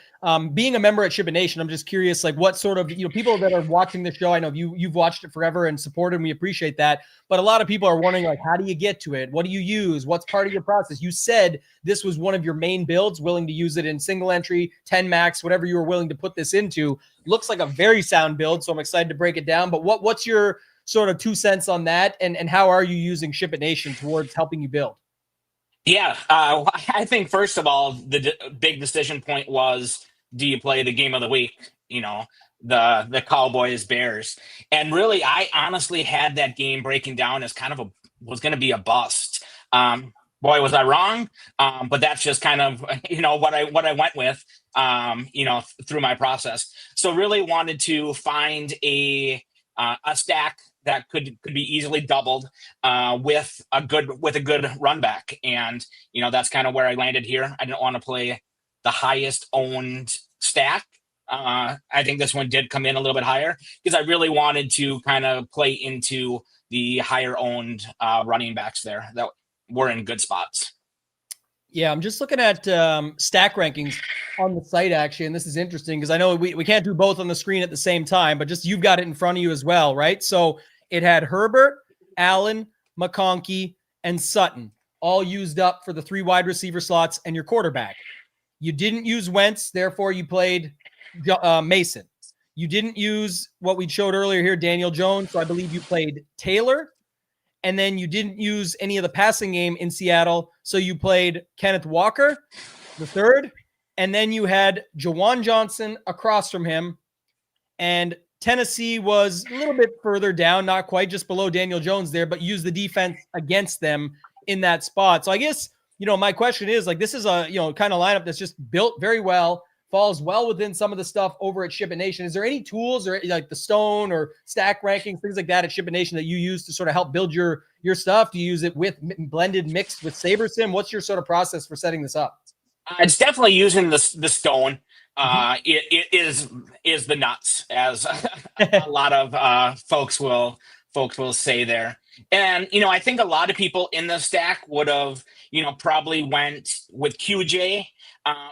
being a member at Ship It Nation, I'm just curious, like what sort of, people that are watching the show, I know you've watched it forever and supported, and we appreciate that. But a lot of people are wondering, like, how do you get to it? What do you use? What's part of your process? You said this was one of your main builds, willing to use it in single entry, 10 max, whatever you were willing to put this into. Looks like a very sound build. So I'm excited to break it down. But what's your sort of 2 cents on that? And how are you using Ship It Nation towards helping you build? Yeah, I think first of all, the big decision point was, do you play the game of the week? The Cowboys Bears, and really, I honestly had that game breaking down as kind of was going to be a bust. Boy, was I wrong. But that's just kind of what I went with. Through my process. So really wanted to find a stack that could be easily doubled with a good run back. And, that's kind of where I landed here. I didn't want to play the highest owned stack. I think this one did come in a little bit higher because I really wanted to kind of play into the higher owned running backs there that were in good spots. Yeah, I'm just looking at stack rankings on the site, actually, and this is interesting because I know we can't do both on the screen at the same time, but just you've got it in front of you as well, right? So it had Herbert, Allen, McConkey, and Sutton all used up for the 3 wide receiver slots and your quarterback. You didn't use Wentz, therefore you played Mason. You didn't use what we showed earlier here, Daniel Jones, so I believe you played Taylor. And then you didn't use any of the passing game in Seattle, so you played Kenneth Walker, the third, and then you had Jawan Johnson across from him, and Tennessee was a little bit further down, not quite just below Daniel Jones there, but used the defense against them in that spot. So I guess, my question is, like, this is a, kind of lineup that's just built very well, falls well within some of the stuff over at Ship It Nation. Is there any tools or like the Stone or stack rankings, things like that at Ship It Nation that you use to sort of help build your stuff? Do you use it with blended mixed with SaberSim? What's your sort of process for setting this up? It's definitely using the Stone. It is the nuts, as a lot of folks will say there. And, I think a lot of people in the stack would have, probably went with QJ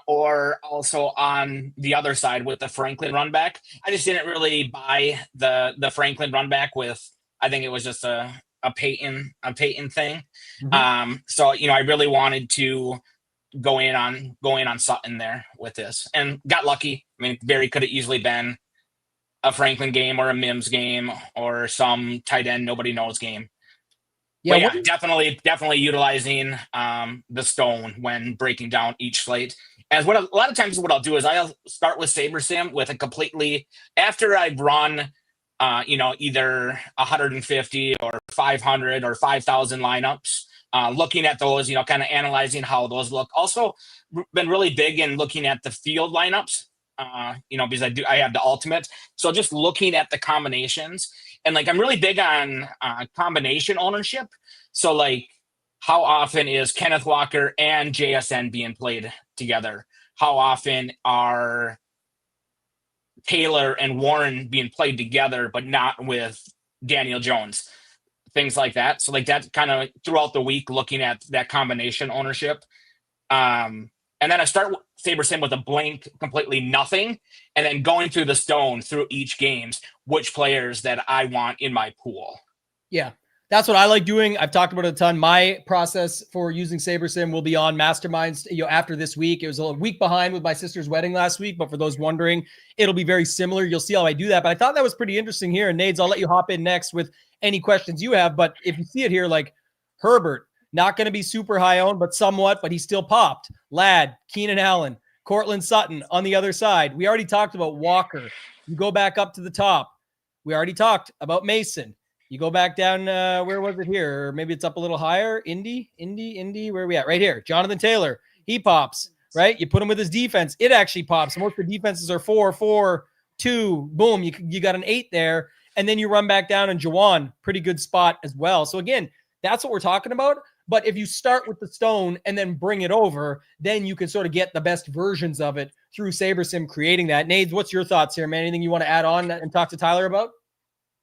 or also on the other side with the Franklin run back. I just didn't really buy the Franklin run back with, I think it was just a Peyton thing. So, I really wanted to go in on Sutton there with this, and got lucky. I mean, very could have easily been a Franklin game or a Mims game or some tight end nobody knows game. Yeah, definitely utilizing the stone when breaking down each slate. As a lot of times what I'll do is I'll start with SaberSim with a completely, after I've run either 150 or 500 or 5,000 lineups, looking at those, kind of analyzing how those look. Also been really big in looking at the field lineups, because I have the ultimate. So just looking at the combinations, and I'm really big on combination ownership. So how often is Kenneth Walker and JSN being played together? How often are Taylor and Warren being played together, but not with Daniel Jones? Things like that. So that kind of throughout the week, looking at that combination ownership. And then I start SaberSim with a blank, completely nothing, and then going through the stone through each games, which players that I want in my pool. Yeah, that's what I like doing. I've talked about it a ton. My process for using SaberSim will be on Masterminds, after this week. It was a week behind with my sister's wedding last week, but for those wondering, it'll be very similar. You'll see how I do that. But I thought that was pretty interesting here. And Nades, I'll let you hop in next with any questions you have. But if you see it here, Herbert, not going to be super high owned, but somewhat, but he still popped. Ladd, Keenan Allen, Cortland Sutton on the other side. We already talked about Walker. You go back up to the top. We already talked about Mason. You go back down, where was it here? Or maybe it's up a little higher. Indy. Where are we at? Right here. Jonathan Taylor. He pops, right? You put him with his defense. It actually pops. Most of the defenses are 4-4-2. Boom. You got an 8 there. And then you run back down, and Jawan, pretty good spot as well. So again, that's what we're talking about. But if you start with the stone and then bring it over, then you can sort of get the best versions of it through SaberSim creating that. Nades, what's your thoughts here, man? Anything you want to add on and talk to Tyler about?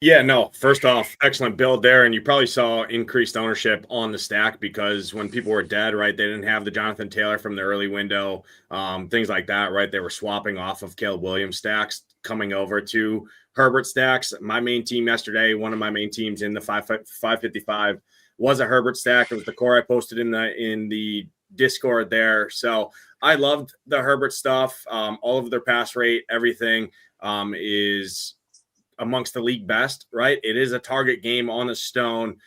Yeah, no, first off, excellent build there. And you probably saw increased ownership on the stack because when people were dead, right, they didn't have the Jonathan Taylor from the early window, things like that, right? They were swapping off of Caleb Williams stacks, coming over to Herbert stacks. My main team yesterday, one of my main teams in the 555 was a Herbert stack. It was the core I posted in the Discord there. So I loved the Herbert stuff. All of their pass rate, everything is amongst the league best, right? It is a target game on the stone.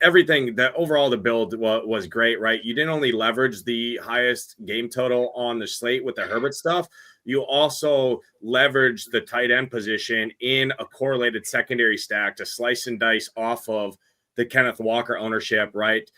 Everything that overall the build was great, right? You didn't only leverage the highest game total on the slate with the Herbert stuff. You also leverage the tight end position in a correlated secondary stack to slice and dice off of the Kenneth Walker ownership, right?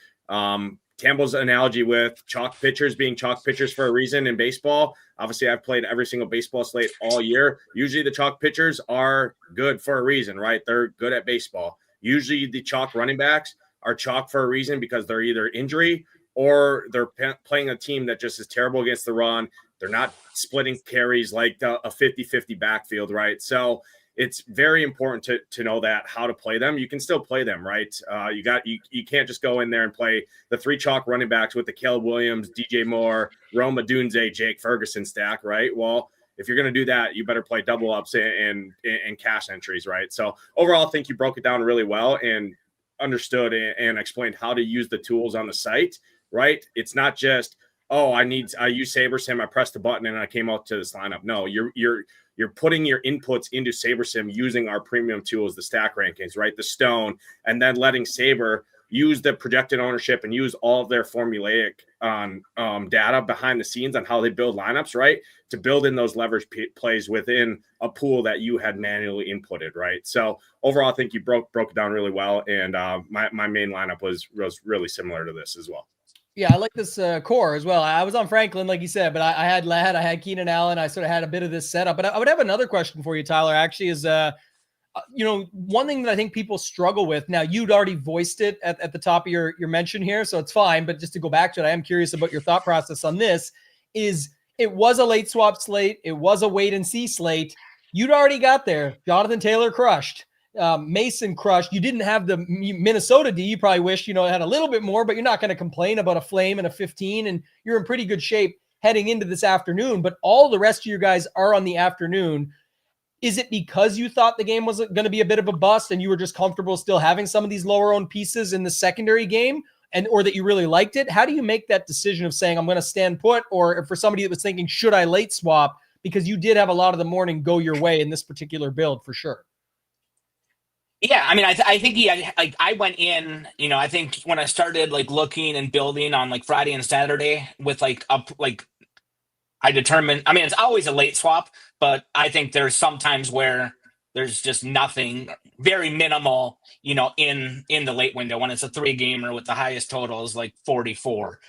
Tambo's analogy with chalk pitchers being chalk pitchers for a reason in baseball. Obviously, I've played every single baseball slate all year. Usually the chalk pitchers are good for a reason, right? They're good at baseball. Usually the chalk running backs are chalk for a reason because they're either injury or they're playing a team that just is terrible against the run. They're not splitting carries like a 50-50 backfield, right? So it's very important to know that how to play them. You can still play them, right? You can't just go in there and play the 3 chalk running backs with the Caleb Williams, DJ Moore, Rome Odunze, Jake Ferguson stack, right? Well, if you're going to do that, you better play double ups and cash entries, right? So overall, I think you broke it down really well and understood and explained how to use the tools on the site, right? It's not just, oh, I use SaberSim, I pressed the button and I came out to this lineup. No, you're putting your inputs into SaberSim using our premium tools, the stack rankings, right? The stone, and then letting Saber use the projected ownership and use all of their formulaic data behind the scenes on how they build lineups, right? To build in those leverage plays within a pool that you had manually inputted, right? So overall, I think you broke it down really well. And my main lineup was really similar to this as well. Yeah, I like this core as well. I was on Franklin, like you said, but I had Ladd, I had Keenan Allen. I sort of had a bit of this setup. But I would have another question for you, Tyler, actually, is, one thing that I think people struggle with. Now, you'd already voiced it at the top of your mention here, so it's fine. But just to go back to it, I am curious about your thought process on this. Is it was a late swap slate. It was a wait and see slate. You'd already got there. Jonathan Taylor crushed. Mason crushed. You didn't have the Minnesota D. You probably wish, it had a little bit more, but you're not going to complain about a flame and a 15, and you're in pretty good shape heading into this afternoon. But all the rest of your guys are on the afternoon. Is it because you thought the game was going to be a bit of a bust and you were just comfortable still having some of these lower owned pieces in the secondary game? or that you really liked it? How do you make that decision of saying, I'm going to stand put, or for somebody that was thinking, should I late swap? Because you did have a lot of the morning go your way in this particular build for sure. Yeah, I mean, I think I went in, I think when I started like looking and building on like Friday and Saturday with I determined, I mean, it's always a late swap, but I think there's sometimes where there's just nothing, very minimal, in the late window when it's a 3-gamer with the highest total is like 44.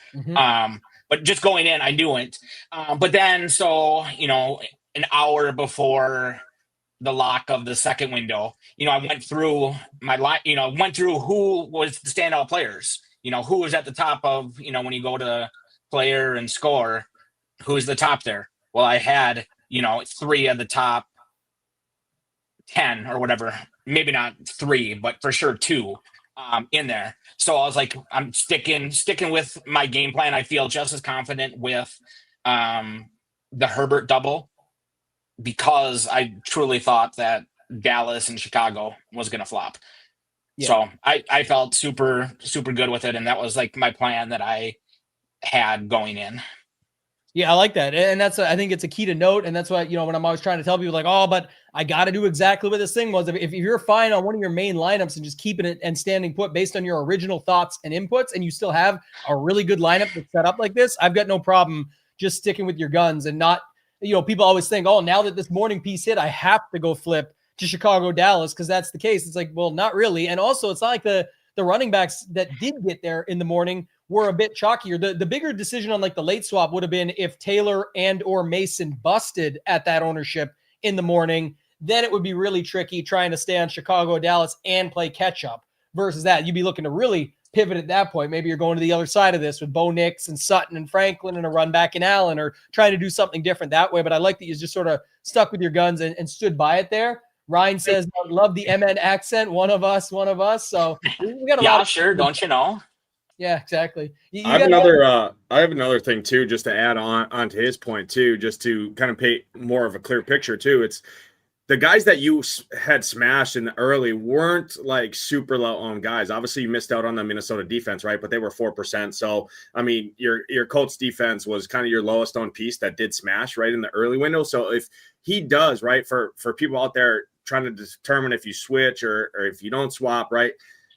But just going in, I knew it. But then, so, an hour before the lock of the second window, I went through my line, went through who was the standout players, who was at the top of, when you go to player and score, who's the top there. Well, I had, 3 of the top 10 or whatever, maybe not 3, but for sure 2 in there. So I was like, I'm sticking with my game plan. I feel just as confident with the Herbert double, because I truly thought that Dallas and Chicago was going to flop. Yeah. So I felt super, super good with it. And that was like my plan that I had going in. Yeah, I like that. And I think it's a key to note. And that's why, when I'm always trying to tell people like, oh, but I got to do exactly what this thing was. If you're fine on one of your main lineups and just keeping it and standing put based on your original thoughts and inputs, and you still have a really good lineup that's set up like this, I've got no problem just sticking with your guns and not, people always think, oh, now that this morning piece hit, I have to go flip to Chicago, Dallas, because that's the case. It's like, well, not really. And also, it's not like the running backs that did get there in the morning were a bit chalkier. The bigger decision on like the late swap would have been if Taylor and or Mason busted at that ownership in the morning. Then it would be really tricky trying to stay on Chicago, Dallas, and play catch up. Versus that, you'd be looking to really pivot at that point. Maybe you're going to the other side of this with Bo Nix and Sutton and Franklin and a run back in Allen, or trying to do something different that way. But I like that you just sort of stuck with your guns and stood by it there. Ryan says, I love the MN accent. One of us. So we got a lot. Sure. Don't you know? Yeah, exactly. I have another thing too, just to add onto his point too, just to kind of paint more of a clear picture too. It's the guys that you had smashed in the early weren't like super low owned guys. Obviously, you missed out on the Minnesota defense, right? But they were 4%. So, I mean, your Colts defense was kind of your lowest owned piece that did smash right in the early window. So if he does, right, for people out there trying to determine if you switch or if you don't swap, right,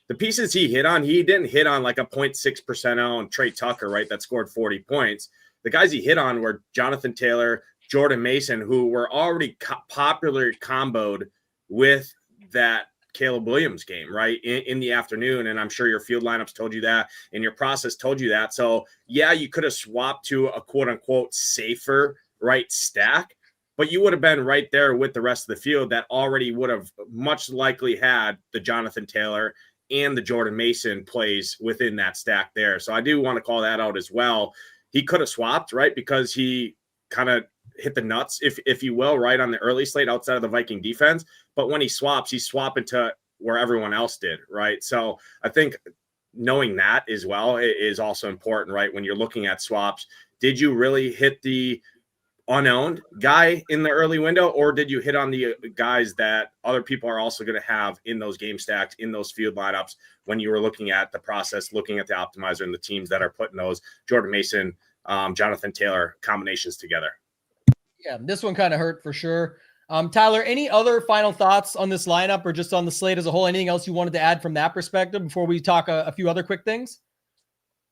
the pieces he didn't hit on like a 0.6% on Trey Tucker, right, that scored 40 points. The guys he hit on were Jonathan Taylor, Jordan Mason, who were already popularly comboed with that Caleb Williams game, right, in the afternoon. And I'm sure your field lineups told you that, and your process told you that. So, yeah, you could have swapped to a quote-unquote safer, right, stack, but you would have been right there with the rest of the field that already would have much likely had the Jonathan Taylor and the Jordan Mason plays within that stack there. So I do want to call that out as well. He could have swapped, right, because he kind of hit the nuts, if you will, right, on the early slate outside of the Viking defense. But when he swaps, he's swapping to where everyone else did, right? So I think knowing that as well is also important, right? When you're looking at swaps, did you really hit the unowned guy in the early window, or did you hit on the guys that other people are also going to have in those game stacks, in those field lineups, when you were looking at the process, looking at the optimizer and the teams that are putting those Jordan Mason, Jonathan Taylor combinations together? Yeah, this one kind of hurt for sure. Tyler, any other final thoughts on this lineup or just on the slate as a whole? Anything else you wanted to add from that perspective before we talk a few other quick things?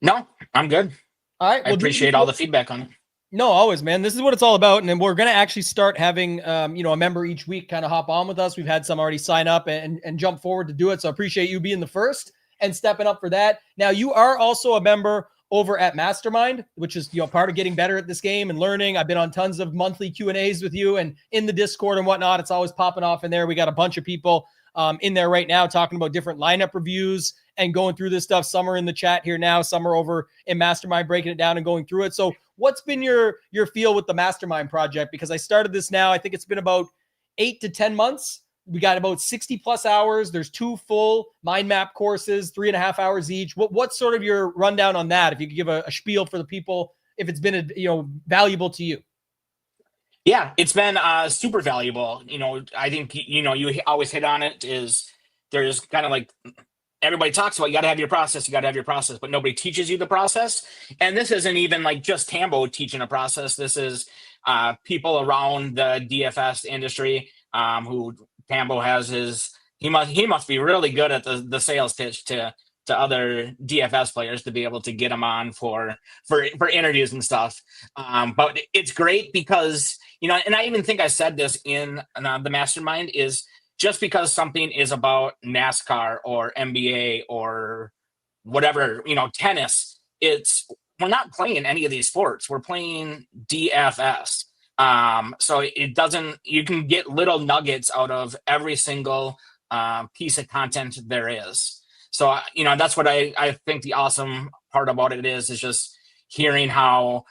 No, I'm good. All right. I appreciate all the feedback on it. No, always, man. This is what it's all about. And then we're going to actually start having, a member each week kind of hop on with us. We've had some already sign up and jump forward to do it. So I appreciate you being the first and stepping up for that. Now, you are also a member over at Mastermind, which is, part of getting better at this game and learning. I've been on tons of monthly Q&As with you and in the Discord and whatnot. It's always popping off in there. We got a bunch of people in there right now talking about different lineup reviews and going through this stuff. Some are in the chat here now, some are over in Mastermind breaking it down and going through it. So what's been your feel with the Mastermind project? Because I started this now, I think it's been about 8 to 10 months. We got about 60 plus hours. There's 2 full mind map courses, 3.5 hours each. What's sort of your rundown on that? If you could give a spiel for the people, if it's been, valuable to you. Yeah, it's been super valuable. I think, you always hit on it is there's kind of like everybody talks about, you got to have your process, but nobody teaches you the process. And this isn't even like just Tambo teaching a process. This is people around the DFS industry who Tambo has he must be really good at the sales pitch to other DFS players to be able to get them on for interviews and stuff. But it's great because, and I even think I said this in the mastermind, is just because something is about NASCAR or NBA or whatever, tennis, we're not playing any of these sports. We're playing DFS. So you can get little nuggets out of every single piece of content there is. So, that's what I think the awesome part about it is just hearing how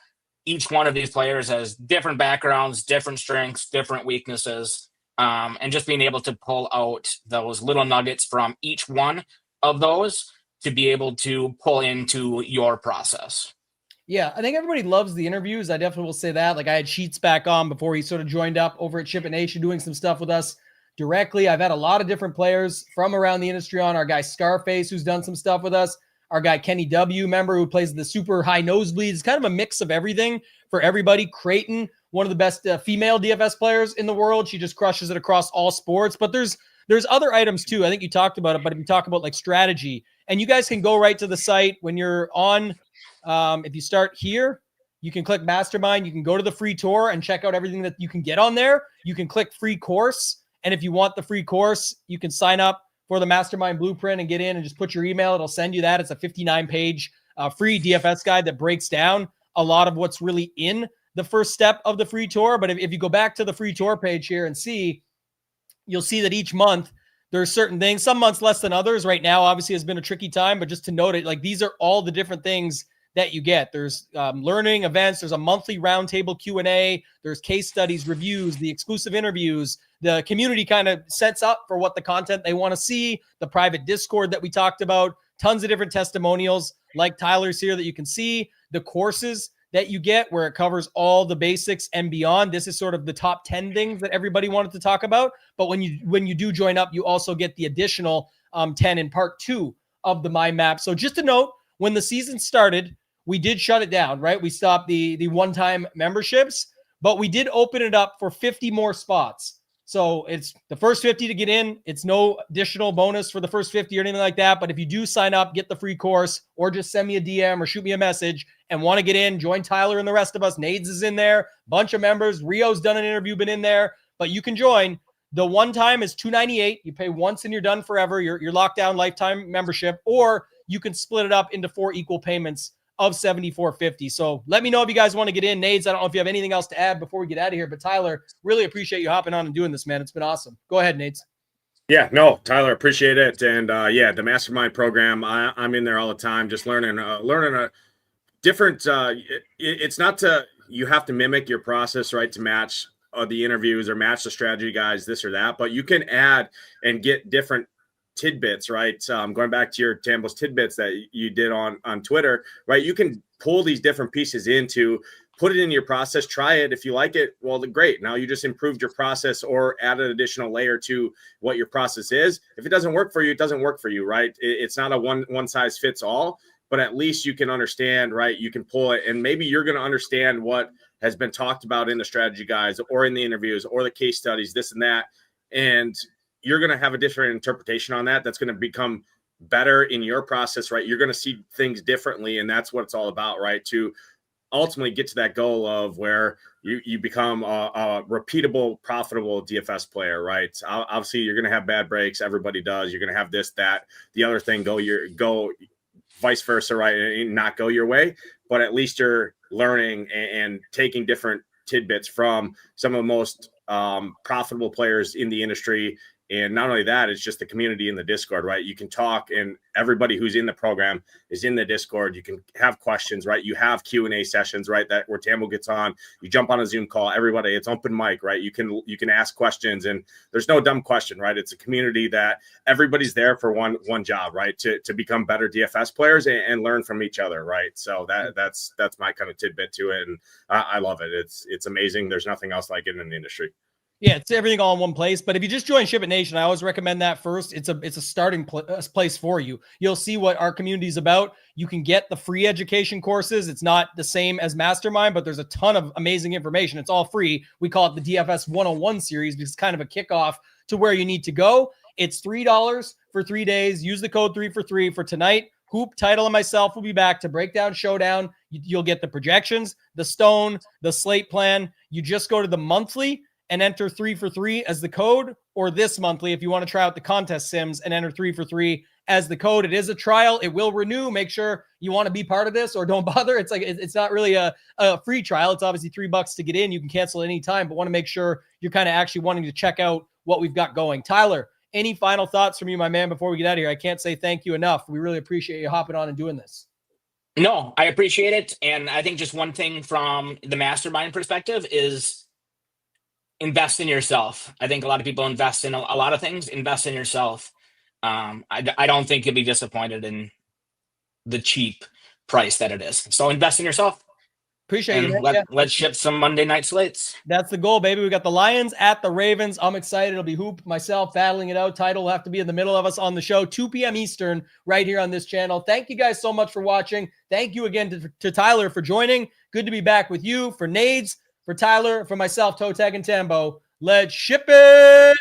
each one of these players has different backgrounds, different strengths, different weaknesses, and just being able to pull out those little nuggets from each one of those to be able to pull into your process. Yeah, I think everybody loves the interviews. I definitely will say that. Like, I had Sheets back on before he sort of joined up over at Chip and Nation doing some stuff with us directly. I've had a lot of different players from around the industry on. Our guy Scarface, who's done some stuff with us. Our guy Kenny W, member, who plays the super high nosebleeds. Kind of a mix of everything for everybody. Creighton, one of the best female DFS players in the world. She just crushes it across all sports. But there's other items too. I think you talked about it, but if you talk about like strategy, and you guys can go right to the site when you're on. If you start here, you can click Mastermind. You can go to the free tour and check out everything that you can get on there. You can click free course. And if you want the free course, you can sign up for the Mastermind Blueprint and get in and just put your email. It'll send you that. It's a 59-page free DFS guide that breaks down a lot of what's really in the first step of the free tour. But if you go back to the free tour page here and see, you'll see that each month there's certain things, some months less than others. Right now, obviously, has been a tricky time, but just to note it, like these are all the different things that you get. There's learning events. There's a monthly roundtable Q&A. There's case studies, reviews, the exclusive interviews. The community kind of sets up for what the content they want to see. The private Discord that we talked about. Tons of different testimonials like Tyler's here that you can see. The courses that you get where it covers all the basics and beyond. This is sort of the top 10 things that everybody wanted to talk about. But when you do join up, you also get the additional 10 in part 2 of the mind map. So just to note, when the season started, we did shut it down, right? We stopped the one-time memberships, but we did open it up for 50 more spots. So it's the first 50 to get in. It's no additional bonus for the first 50 or anything like that. But if you do sign up, get the free course, or just send me a DM or shoot me a message and want to get in, join Tyler and the rest of us. Nades is in there, bunch of members. Rio's done an interview, been in there, but you can join. The one time is $298. You pay once and you're done forever. You're locked down lifetime membership, or you can split it up into 4 equal payments of $74.50. So let me know if you guys want to get in. Nades, I don't know if you have anything else to add before we get out of here, but Tyler, really appreciate you hopping on and doing this, man. It's been awesome. Go ahead, Nades. Yeah, no, Tyler, appreciate it. And the Mastermind program, I'm in there all the time, just learning a different, it's not you have to mimic your process, right, to match the interviews or match the strategy guys, this or that, but you can add and get different tidbits, right? Going back to your Tambo's tidbits that you did on Twitter, right? You can pull these different pieces into, put it in your process, try it. If you like it, well, great. Now you just improved your process or added an additional layer to what your process is. If it doesn't work for you, it doesn't work for you, right? It's not a one size fits all, but at least you can understand, right? You can pull it, and maybe you're going to understand what has been talked about in the strategy guides or in the interviews or the case studies, this and that. And you're going to have a different interpretation on that. That's going to become better in your process, right? You're going to see things differently. And that's what it's all about, right? To ultimately get to that goal of where you become a repeatable, profitable DFS player, right? Obviously, you're going to have bad breaks. Everybody does. You're going to have this, that, the other thing go vice versa, right? And not go your way. But at least you're learning and taking different tidbits from some of the most profitable players in the industry. And not only that, it's just the community in the Discord, right? You can talk, and everybody who's in the program is in the Discord. You can have questions, right? You have Q&A sessions, right? That where Tambo gets on, you jump on a Zoom call, everybody, it's open mic, right? You can ask questions, and there's no dumb question, right? It's a community that everybody's there for one job, right? To become better DFS players and learn from each other, right? So that's my kind of tidbit to it. And I love it. It's amazing. There's nothing else like it in the industry. Yeah, it's everything all in one place. But if you just join Ship It Nation, I always recommend that first. It's a starting place for you. You'll see what our community is about. You can get the free education courses. It's not the same as Mastermind, but there's a ton of amazing information. It's all free. We call it the DFS 101 series because it's kind of a kickoff to where you need to go. It's $3 for 3 days. Use the code 3for3 for tonight. Hoop, Title, and myself will be back to break down Showdown. You'll get the projections, the stone, the slate plan. You just go to the monthly and enter 3for3 as the code, or this monthly if you want to try out the contest sims and enter 3for3 as the code. It is a trial. It will renew. Make sure you want to be part of this or don't bother. It's like, it's not really a free trial. It's obviously $3 to get in. You can cancel at any time, but want to make sure you're kind of actually wanting to check out what we've got going. Tyler, any final thoughts from you, my man, before we get out of here? I can't say thank you enough. We really appreciate you hopping on and doing this. No, I appreciate it. And I think just one thing from the mastermind perspective is invest in yourself. I think a lot of people invest in a lot of things. Invest in yourself. I don't think you'll be disappointed in the cheap price that it is. So invest in yourself. Appreciate and it. Let's ship some Monday night slates. That's the goal, baby. We got the Lions at the Ravens. I'm excited. It'll be Hoop, myself battling it out. Title will have to be in the middle of us on the show, 2 p.m. Eastern, right here on this channel. Thank you guys so much for watching. Thank you again to Tyler for joining. Good to be back with you. For Nades, for Tyler, for myself, ToeTagginTambo. Let's ship it.